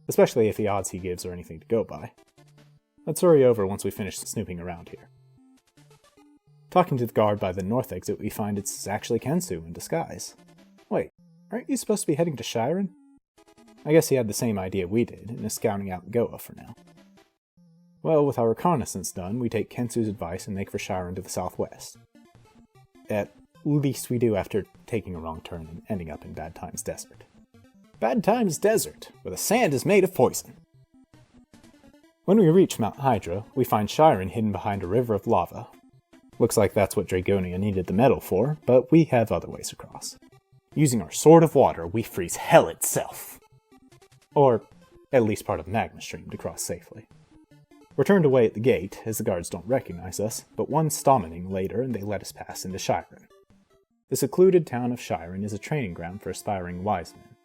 Especially if the odds he gives are anything to go by. Let's hurry over once we finish snooping around here. Talking to the guard by the north exit, we find it's actually Kensu in disguise. Wait, aren't you supposed to be heading to Shiren? I guess he had the same idea we did, and is scouting out Goa for now. Well, with our reconnaissance done, we take Kensu's advice and make for Shiren to the southwest. At least we do after taking a wrong turn and ending up in Bad Times Desert. Bad Times Desert, where the sand is made of poison. When we reach Mount Hydra, we find Shiren hidden behind a river of lava. Looks like that's what Dragonia needed the metal for, but we have other ways across. Using our Sword of Water, we freeze hell itself. Or at least part of Magma Stream to cross safely. We're turned away at the gate, as the guards don't recognize us, but one stomming later and they let us pass into Shiren. The secluded town of Shiren is a training ground for aspiring wise men.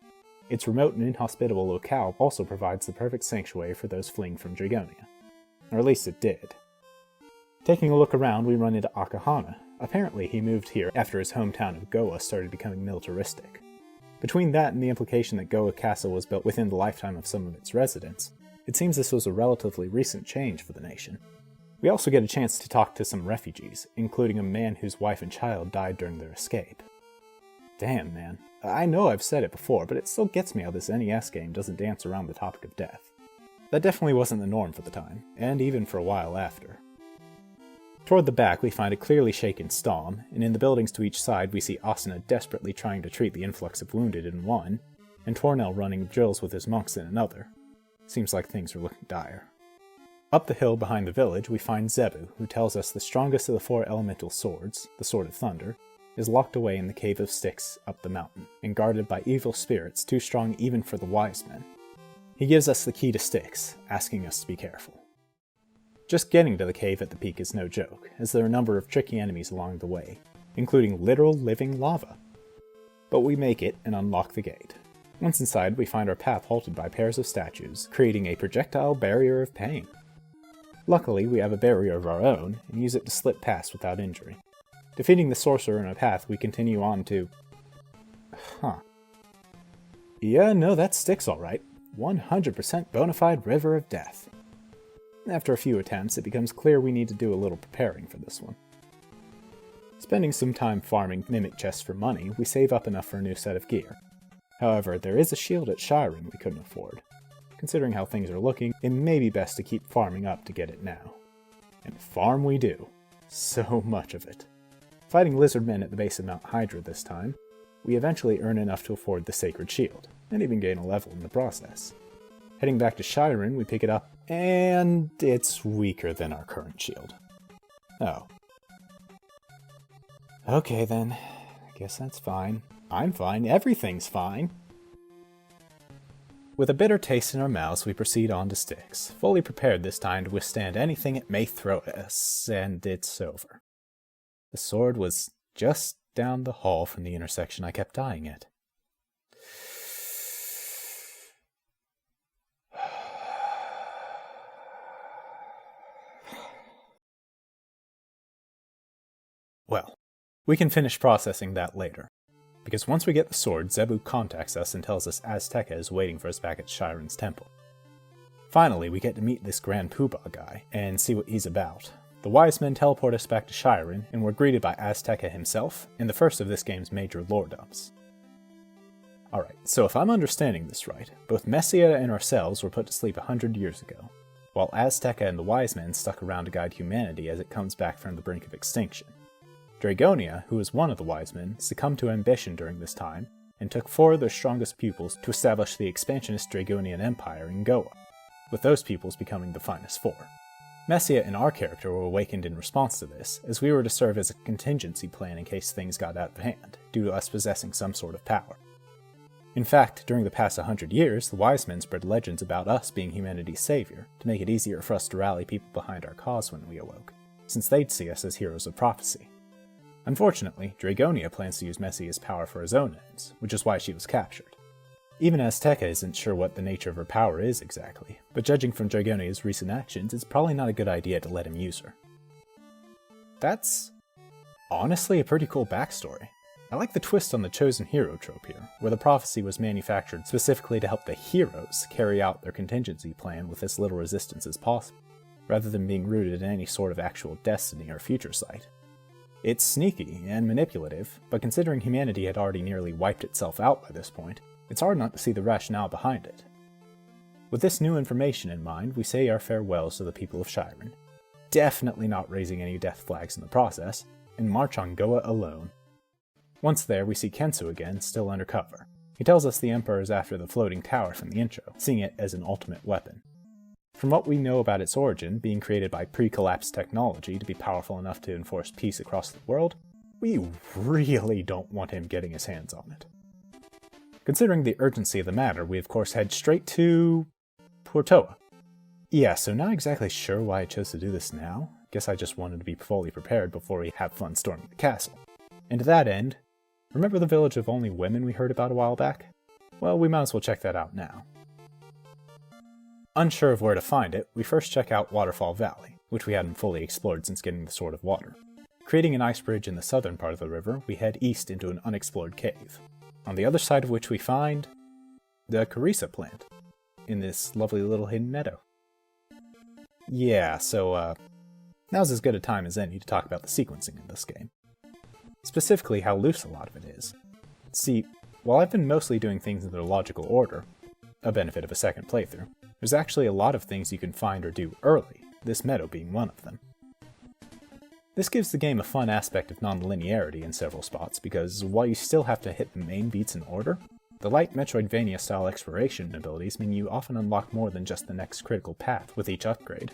Its remote and inhospitable locale also provides the perfect sanctuary for those fleeing from Dragonia. Or at least it did. Taking a look around, we run into Akahana. Apparently he moved here after his hometown of Goa started becoming militaristic. Between that and the implication that Goa Castle was built within the lifetime of some of its residents, it seems this was a relatively recent change for the nation. We also get a chance to talk to some refugees, including a man whose wife and child died during their escape. Damn, man. I know I've said it before, but it still gets me how this NES game doesn't dance around the topic of death. That definitely wasn't the norm for the time, and even for a while after. Toward the back, we find a clearly shaken Stom, and in the buildings to each side we see Asuna desperately trying to treat the influx of wounded in one, and Tornel running drills with his monks in another. Seems like things are looking dire. Up the hill behind the village, we find Zebu, who tells us the strongest of the 4 elemental swords, the Sword of Thunder, is locked away in the Cave of Styx up the mountain, and guarded by evil spirits too strong even for the wise men. He gives us the key to Styx, asking us to be careful. Just getting to the cave at the peak is no joke, as there are a number of tricky enemies along the way, including literal living lava. But we make it and unlock the gate. Once inside, we find our path halted by pairs of statues, creating a projectile barrier of pain. Luckily, we have a barrier of our own, and use it to slip past without injury. Defeating the sorcerer in our path, we continue on to... Yeah, no, that Styx alright. 100% bona fide river of death. After a few attempts, it becomes clear we need to do a little preparing for this one. Spending some time farming mimic chests for money, we save up enough for a new set of gear. However, there is a shield at Shiren we couldn't afford. Considering how things are looking, it may be best to keep farming up to get it now. And farm we do. So much of it. Fighting lizard men at the base of Mount Hydra this time, we eventually earn enough to afford the sacred shield, and even gain a level in the process. Heading back to Shiren, we pick it up, and it's weaker than our current shield. Oh. Okay then, I guess that's fine. I'm fine, everything's fine. With a bitter taste in our mouths, we proceed on to Styx, fully prepared this time to withstand anything it may throw at us, and it's over. The sword was just down the hall from the intersection I kept dying at. Well, we can finish processing that later, because once we get the sword, Zebu contacts us and tells us Azteca is waiting for us back at Chiron's temple. Finally, we get to meet this Grand Poobah guy and see what he's about. The wise men teleport us back to Chiron, and we're greeted by Azteca himself in the first of this game's major lore dumps. Alright, so if I'm understanding this right, both Messiah and ourselves were put to sleep 100 years ago, while Azteca and the wise men stuck around to guide humanity as it comes back from the brink of extinction. Dragonia, who was one of the wise men, succumbed to ambition during this time, and took 4 of their strongest pupils to establish the expansionist Dragonian Empire in Goa, with those pupils becoming the finest 4. Messiah and our character were awakened in response to this, as we were to serve as a contingency plan in case things got out of hand, due to us possessing some sort of power. In fact, during the past 100 years, the wise men spread legends about us being humanity's savior, to make it easier for us to rally people behind our cause when we awoke, since they'd see us as heroes of prophecy. Unfortunately, Dragonia plans to use Messiah's power for his own ends, which is why she was captured. Even Azteca isn't sure what the nature of her power is exactly, but judging from Dragonia's recent actions, it's probably not a good idea to let him use her. That's honestly a pretty cool backstory. I like the twist on the chosen hero trope here, where the prophecy was manufactured specifically to help the heroes carry out their contingency plan with as little resistance as possible, rather than being rooted in any sort of actual destiny or future sight. It's sneaky and manipulative, but considering humanity had already nearly wiped itself out by this point, it's hard not to see the rationale behind it. With this new information in mind, we say our farewells to the people of Chiron, definitely not raising any death flags in the process, and march on Goa alone. Once there, we see Kensu again, still undercover. He tells us the Emperor is after the floating tower from the intro, seeing it as an ultimate weapon. From what we know about its origin, being created by pre-collapse technology to be powerful enough to enforce peace across the world, we really don't want him getting his hands on it. Considering the urgency of the matter, we of course head straight to Portoa. Yeah, so not exactly sure why I chose to do this now. Guess I just wanted to be fully prepared before we have fun storming the castle. And to that end, remember the village of only women we heard about a while back? Well, we might as well check that out now. Unsure of where to find it, we first check out Waterfall Valley, which we hadn't fully explored since getting the Sword of Water. Creating an ice bridge in the southern part of the river, we head east into an unexplored cave, on the other side of which we find the Carissa plant, in this lovely little hidden meadow. Yeah, so now's as good a time as any to talk about the sequencing in this game. Specifically how loose a lot of it is. See, while I've been mostly doing things in their logical order, a benefit of a second playthrough, there's actually a lot of things you can find or do early, this meadow being one of them. This gives the game a fun aspect of non-linearity in several spots because, while you still have to hit the main beats in order, the light Metroidvania-style exploration abilities mean you often unlock more than just the next critical path with each upgrade,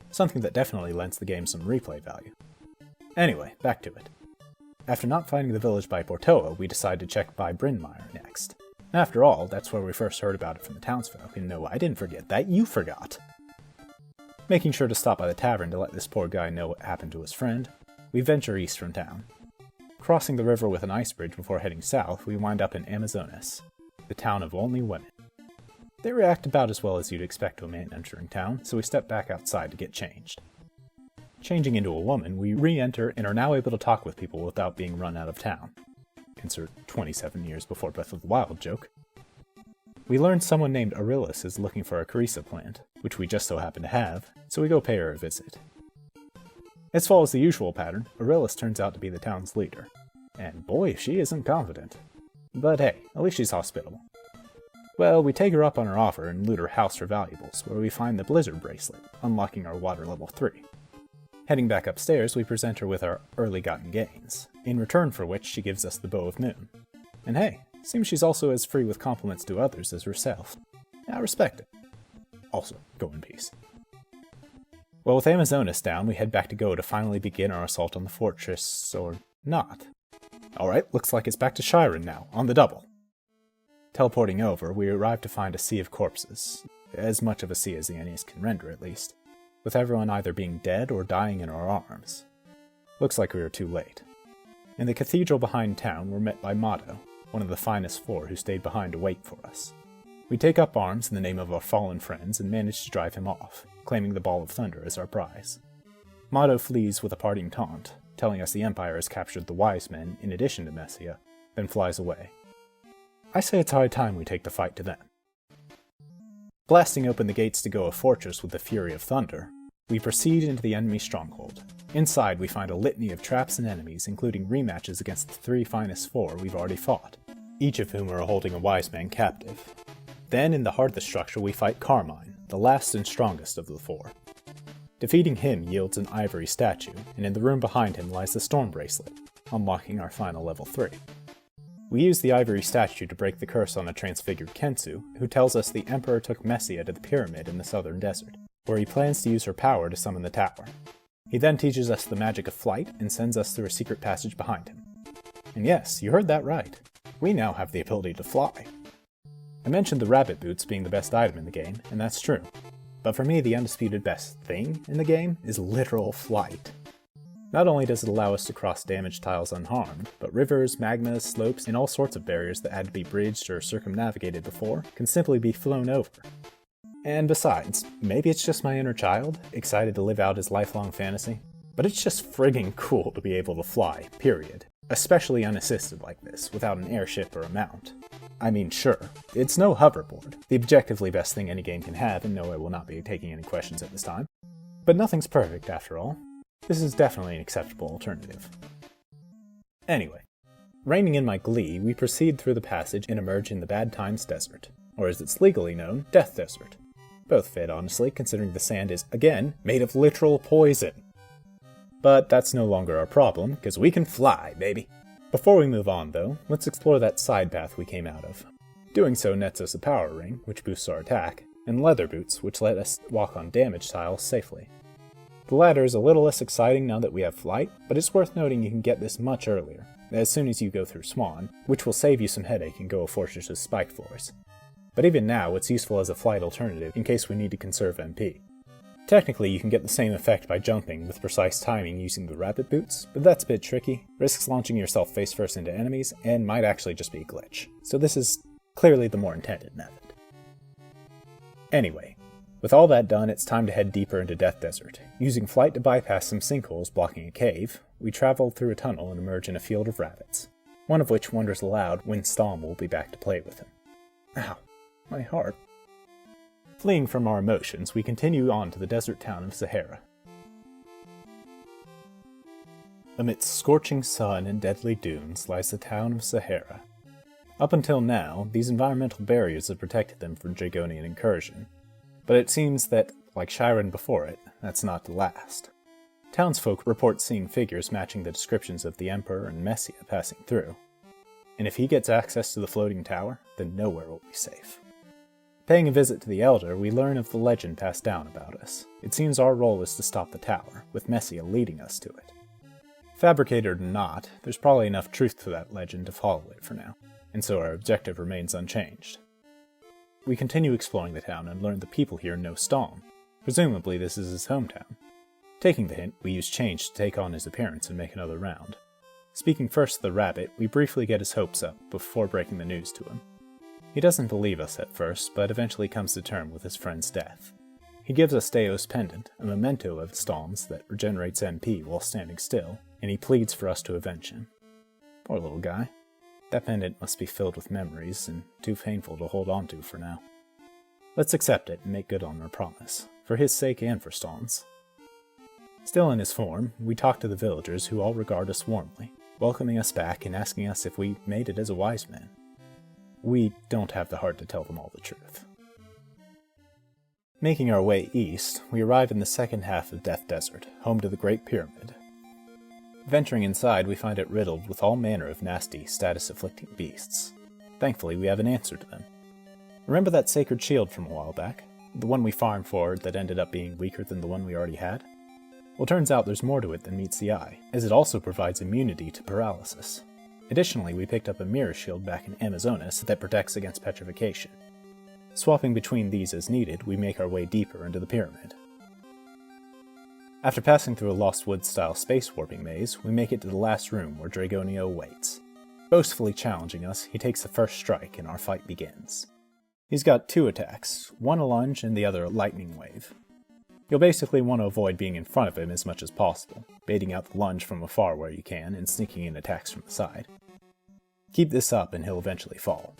something that definitely lends the game some replay value. Anyway, back to it. After not finding the village by Portoa, we decide to check by Brynmaer next. After all, that's where we first heard about it from the townsfolk, and no, I didn't forget that, you forgot! Making sure to stop by the tavern to let this poor guy know what happened to his friend, we venture east from town. Crossing the river with an ice bridge before heading south, we wind up in Amazonas, the town of only women. They react about as well as you'd expect to a man entering town, so we step back outside to get changed. Changing into a woman, we re-enter and are now able to talk with people without being run out of town. Insert 27 years before Breath of the Wild joke. We learn someone named Arillis is looking for a Carissa plant, which we just so happen to have, so we go pay her a visit. As follows the usual pattern, Arillis turns out to be the town's leader. And boy, if she isn't confident. But hey, at least she's hospitable. Well, we take her up on her offer and loot her house for valuables, where we find the Blizzard Bracelet, unlocking our water level 3. Heading back upstairs, we present her with our early gotten gains, in return for which she gives us the Bow of Noon. And hey, seems she's also as free with compliments to others as herself. I respect it. Also, go in peace. Well, with Amazonas down, we head back to Go to finally begin our assault on the fortress, or not. Alright, looks like it's back to Chiron now, on the double. Teleporting over, we arrive to find a sea of corpses, as much of a sea as the NES can render at least, with everyone either being dead or dying in our arms. Looks like we were too late. In the cathedral behind town, we're met by Mado, one of the finest 4 who stayed behind to wait for us. We take up arms in the name of our fallen friends and manage to drive him off, claiming the Ball of Thunder as our prize. Mado flees with a parting taunt, telling us the Empire has captured the Wise Men in addition to Messia, then flies away. I say it's high time we take the fight to them. Blasting open the gates to Goa Fortress with the fury of thunder, we proceed into the enemy stronghold. Inside we find a litany of traps and enemies, including rematches against the 3 finest 4 we've already fought, each of whom are holding a Wise Man captive. Then, in the heart of the structure, we fight Carmine, the last and strongest of the 4. Defeating him yields an ivory statue, and in the room behind him lies the Storm Bracelet, unlocking our final level 3. We use the ivory statue to break the curse on a transfigured Kensu, who tells us the Emperor took Messia to the pyramid in the southern desert, where he plans to use her power to summon the tower. He then teaches us the magic of flight and sends us through a secret passage behind him. And yes, you heard that right. We now have the ability to fly. I mentioned the rabbit boots being the best item in the game, and that's true. But for me, the undisputed best thing in the game is literal flight. Not only does it allow us to cross damaged tiles unharmed, but rivers, magmas, slopes, and all sorts of barriers that had to be bridged or circumnavigated before can simply be flown over. And besides, maybe it's just my inner child, excited to live out his lifelong fantasy, but it's just friggin' cool to be able to fly, period. Especially unassisted like this, without an airship or a mount. I mean, sure, it's no hoverboard, the objectively best thing any game can have, and no, I will not be taking any questions at this time. But nothing's perfect, after all. This is definitely an acceptable alternative. Anyway, reining in my glee, we proceed through the passage and emerge in the Bad Times Desert, or as it's legally known, Death Desert. Both fit, honestly, considering the sand is, again, made of literal poison. But that's no longer our problem, because we can fly, baby! Before we move on, though, let's explore that side path we came out of. Doing so nets us a power ring, which boosts our attack, and leather boots, which let us walk on damaged tiles safely. The latter is a little less exciting now that we have flight, but it's worth noting you can get this much earlier, as soon as you go through Swan, which will save you some headache and Goa Fortress's spiked floors. But even now, it's useful as a flight alternative in case we need to conserve MP. Technically, you can get the same effect by jumping with precise timing using the rabbit boots, but that's a bit tricky, risks launching yourself face first into enemies, and might actually just be a glitch. So this is clearly the more intended method. Anyway, with all that done, it's time to head deeper into Death Desert. Using flight to bypass some sinkholes blocking a cave, we travel through a tunnel and emerge in a field of rabbits, one of which wonders aloud when Storm will be back to play with him. Ow, my heart. Fleeing from our emotions, we continue on to the desert town of Sahara. Amidst scorching sun and deadly dunes lies the town of Sahara. Up until now, these environmental barriers have protected them from Dragonian incursion, but it seems that, like Chiron before it, that's not to last. Townsfolk report seeing figures matching the descriptions of the Emperor and Messia passing through, and if he gets access to the floating tower, then nowhere will be safe. Paying a visit to the Elder, we learn of the legend passed down about us. It seems our role is to stop the tower, with Messia leading us to it. Fabricated or not, there's probably enough truth to that legend to follow it for now, and so our objective remains unchanged. We continue exploring the town and learn the people here know Storm. Presumably this is his hometown. Taking the hint, we use change to take on his appearance and make another round. Speaking first to the rabbit, we briefly get his hopes up before breaking the news to him. He doesn't believe us at first, but eventually comes to terms with his friend's death. He gives us Deo's pendant, a memento of Storm's that regenerates MP while standing still, and he pleads for us to avenge him. Poor little guy. That pendant must be filled with memories, and too painful to hold on to for now. Let's accept it and make good on our promise, for his sake and for Storm's. Still in his form, we talk to the villagers who all regard us warmly, welcoming us back and asking us if we made it as a wise man. We don't have the heart to tell them all the truth. Making our way east, we arrive in the second half of Death Desert, home to the Great Pyramid. Venturing inside, we find it riddled with all manner of nasty, status-afflicting beasts. Thankfully, we have an answer to them. Remember that sacred shield from a while back? The one we farmed for that ended up being weaker than the one we already had? Well, turns out there's more to it than meets the eye, as it also provides immunity to paralysis. Additionally, we picked up a mirror shield back in Amazonas that protects against petrification. Swapping between these as needed, we make our way deeper into the pyramid. After passing through a Lost Woods-style space warping maze, we make it to the last room where Dragonio waits. Boastfully challenging us, he takes the first strike and our fight begins. He's got 2 attacks, one a lunge and the other a lightning wave. You'll basically want to avoid being in front of him as much as possible, baiting out the lunge from afar where you can and sneaking in attacks from the side. Keep this up and he'll eventually fall.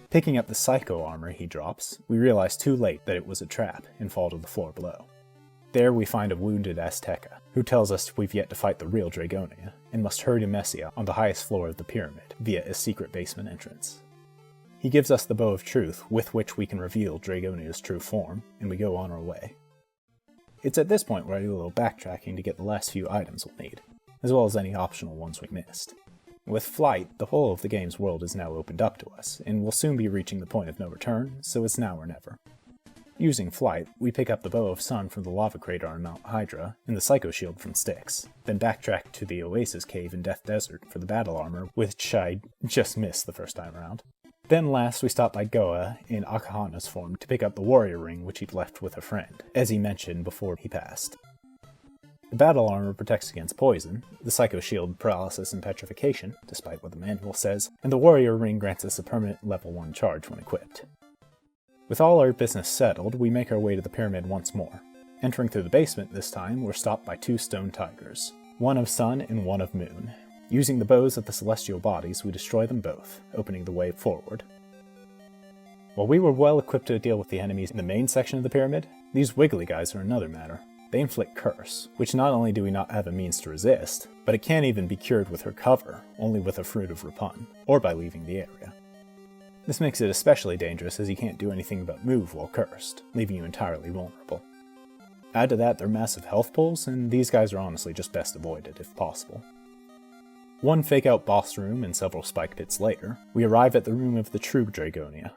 Picking up the psycho armor he drops, we realize too late that it was a trap and fall to the floor below. There we find a wounded Azteca, who tells us we've yet to fight the real Dragonia, and must hurry to Messia on the highest floor of the pyramid via a secret basement entrance. He gives us the Bow of Truth with which we can reveal Dragonia's true form, and we go on our way. It's at this point where I do a little backtracking to get the last few items we'll need, as well as any optional ones we missed. With flight, the whole of the game's world is now opened up to us, and we'll soon be reaching the point of no return, so it's now or never. Using flight, we pick up the Bow of Sun from the lava crater on Mount Hydra, and the Psycho Shield from Styx, then backtrack to the Oasis Cave in Death Desert for the battle armor, which I just missed the first time around. Then last we stop by Goa in Akahana's form to pick up the warrior ring which he'd left with a friend, as he mentioned before he passed. The battle armor protects against poison, the Psycho Shield paralysis and petrification, despite what the manual says, and the warrior ring grants us a permanent level 1 charge when equipped. With all our business settled, we make our way to the pyramid once more. Entering through the basement this time, we're stopped by 2 stone tigers, one of sun and one of moon. Using the bows of the celestial bodies, we destroy them both, opening the way forward. While we were well equipped to deal with the enemies in the main section of the pyramid, these wiggly guys are another matter. They inflict curse, which not only do we not have a means to resist, but it can't even be cured with her cover, only with a fruit of Rapun, or by leaving the area. This makes it especially dangerous as you can't do anything but move while cursed, leaving you entirely vulnerable. Add to that their massive health pools, and these guys are honestly just best avoided if possible. One fake-out boss room and several spike pits later, we arrive at the room of the true Dragonia.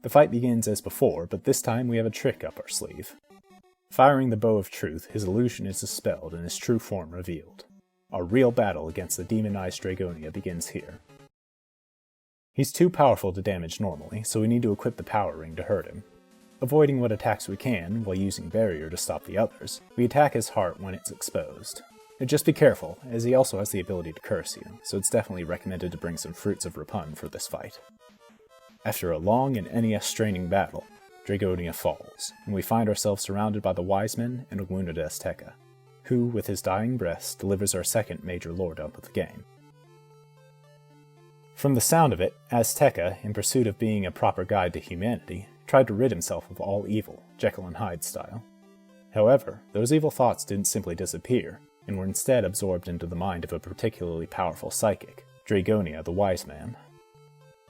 The fight begins as before, but this time we have a trick up our sleeve. Firing the Bow of Truth, his illusion is dispelled and his true form revealed. Our real battle against the demonized Dragonia begins here. He's too powerful to damage normally, so we need to equip the power ring to hurt him. Avoiding what attacks we can, while using barrier to stop the others, we attack his heart when it's exposed. And just be careful, as he also has the ability to curse you, so it's definitely recommended to bring some fruits of Rapun for this fight. After a long and NES straining battle, Dragonia falls, and we find ourselves surrounded by the wise men and a wounded Azteca, who, with his dying breath, delivers our second major lore dump of the game. From the sound of it, Azteca, in pursuit of being a proper guide to humanity, tried to rid himself of all evil, Jekyll and Hyde style. However, those evil thoughts didn't simply disappear, and were instead absorbed into the mind of a particularly powerful psychic, Dragonia the Wise Man.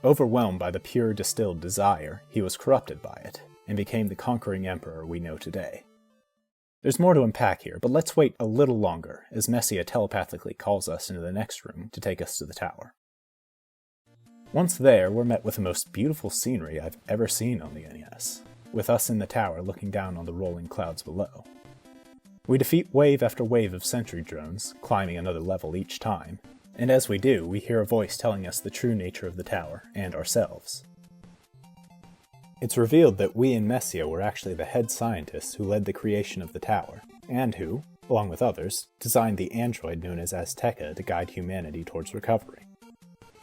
Overwhelmed by the pure distilled desire, he was corrupted by it, and became the conquering emperor we know today. There's more to unpack here, but let's wait a little longer, as Messia telepathically calls us into the next room to take us to the tower. Once there, we're met with the most beautiful scenery I've ever seen on the NES, with us in the tower looking down on the rolling clouds below. We defeat wave after wave of sentry drones, climbing another level each time, and as we do, we hear a voice telling us the true nature of the tower, and ourselves. It's revealed that we in Messia were actually the head scientists who led the creation of the tower, and who, along with others, designed the android known as Azteca to guide humanity towards recovery.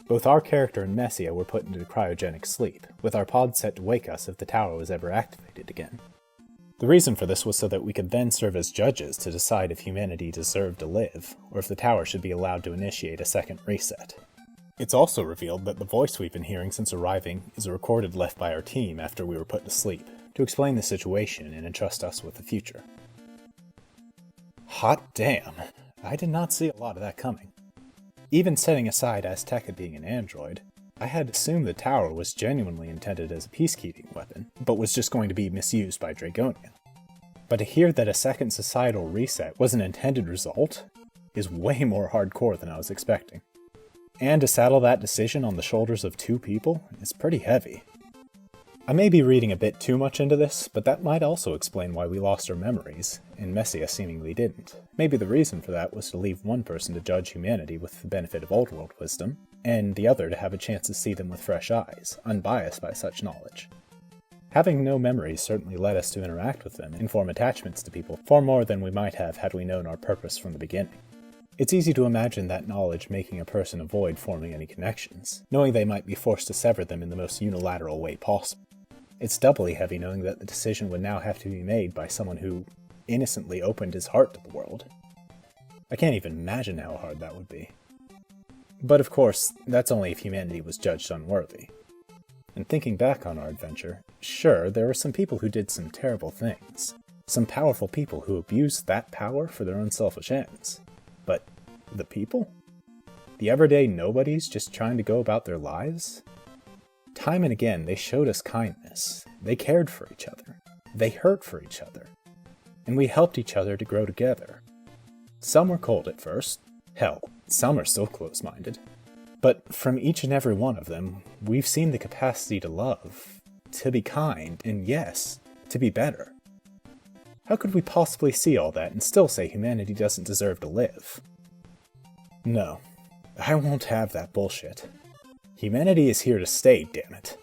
Both our character and Messia were put into cryogenic sleep, with our pod set to wake us if the tower was ever activated again. The reason for this was so that we could then serve as judges to decide if humanity deserved to live, or if the tower should be allowed to initiate a second reset. It's also revealed that the voice we've been hearing since arriving is a recorded left by our team after we were put to sleep, to explain the situation and entrust us with the future. Hot damn! I did not see a lot of that coming. Even setting aside Azteca being an android, I had assumed the tower was genuinely intended as a peacekeeping weapon, but was just going to be misused by Dragonia. But to hear that a second societal reset was an intended result is way more hardcore than I was expecting. And to saddle that decision on the shoulders of 2 people is pretty heavy. I may be reading a bit too much into this, but that might also explain why we lost our memories, and Messia seemingly didn't. Maybe the reason for that was to leave one person to judge humanity with the benefit of old world wisdom, and the other to have a chance to see them with fresh eyes, unbiased by such knowledge. Having no memories certainly led us to interact with them and form attachments to people far more than we might have had we known our purpose from the beginning. It's easy to imagine that knowledge making a person avoid forming any connections, knowing they might be forced to sever them in the most unilateral way possible. It's doubly heavy knowing that the decision would now have to be made by someone who innocently opened his heart to the world. I can't even imagine how hard that would be. But of course, that's only if humanity was judged unworthy. And thinking back on our adventure, sure, there were some people who did some terrible things. Some powerful people who abused that power for their own selfish ends. But the people? The everyday nobodies just trying to go about their lives? Time and again, they showed us kindness. They cared for each other. They hurt for each other. And we helped each other to grow together. Some were cold at first. Hell, some are still close-minded. But from each and every one of them, we've seen the capacity to love, to be kind, and yes, to be better. How could we possibly see all that and still say humanity doesn't deserve to live? No, I won't have that bullshit. Humanity is here to stay, damn it.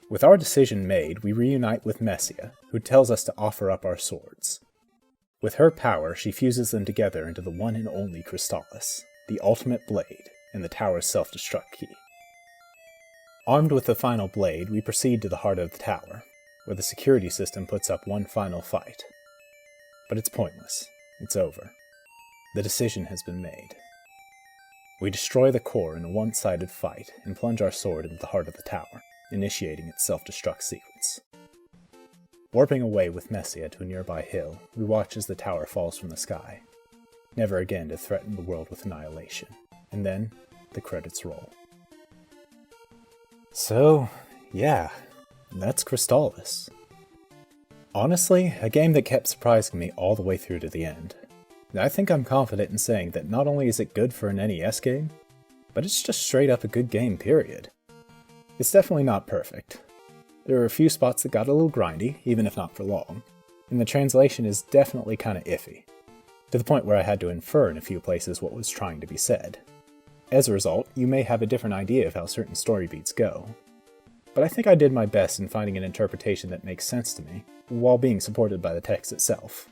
With our decision made, we reunite with Messia, who tells us to offer up our swords. With her power, she fuses them together into the one and only Crystalis, the ultimate blade, and the tower's self-destruct key. Armed with the final blade, we proceed to the heart of the tower, where the security system puts up one final fight. But it's pointless. It's over. The decision has been made. We destroy the core in a one-sided fight and plunge our sword into the heart of the tower, initiating its self-destruct sequence. Warping away with Messia to a nearby hill, we watch as the tower falls from the sky, never again to threaten the world with annihilation. And then, the credits roll. So, yeah, that's Crystalis. Honestly, a game that kept surprising me all the way through to the end. I think I'm confident in saying that not only is it good for an NES game, but it's just straight up a good game, period. It's definitely not perfect. There are a few spots that got a little grindy, even if not for long, and the translation is definitely kinda iffy, to the point where I had to infer in a few places what was trying to be said. As a result, you may have a different idea of how certain story beats go, but I think I did my best in finding an interpretation that makes sense to me, while being supported by the text itself.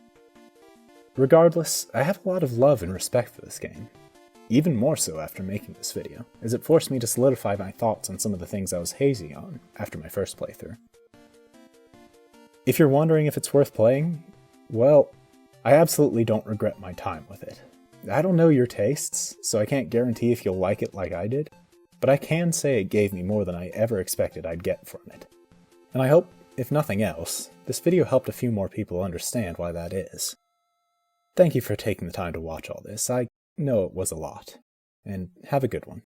Regardless, I have a lot of love and respect for this game, even more so after making this video, as it forced me to solidify my thoughts on some of the things I was hazy on after my first playthrough. If you're wondering if it's worth playing, well, I absolutely don't regret my time with it. I don't know your tastes, so I can't guarantee if you'll like it like I did, but I can say it gave me more than I ever expected I'd get from it. And I hope, if nothing else, this video helped a few more people understand why that is. Thank you for taking the time to watch all this. I know it was a lot. And have a good one.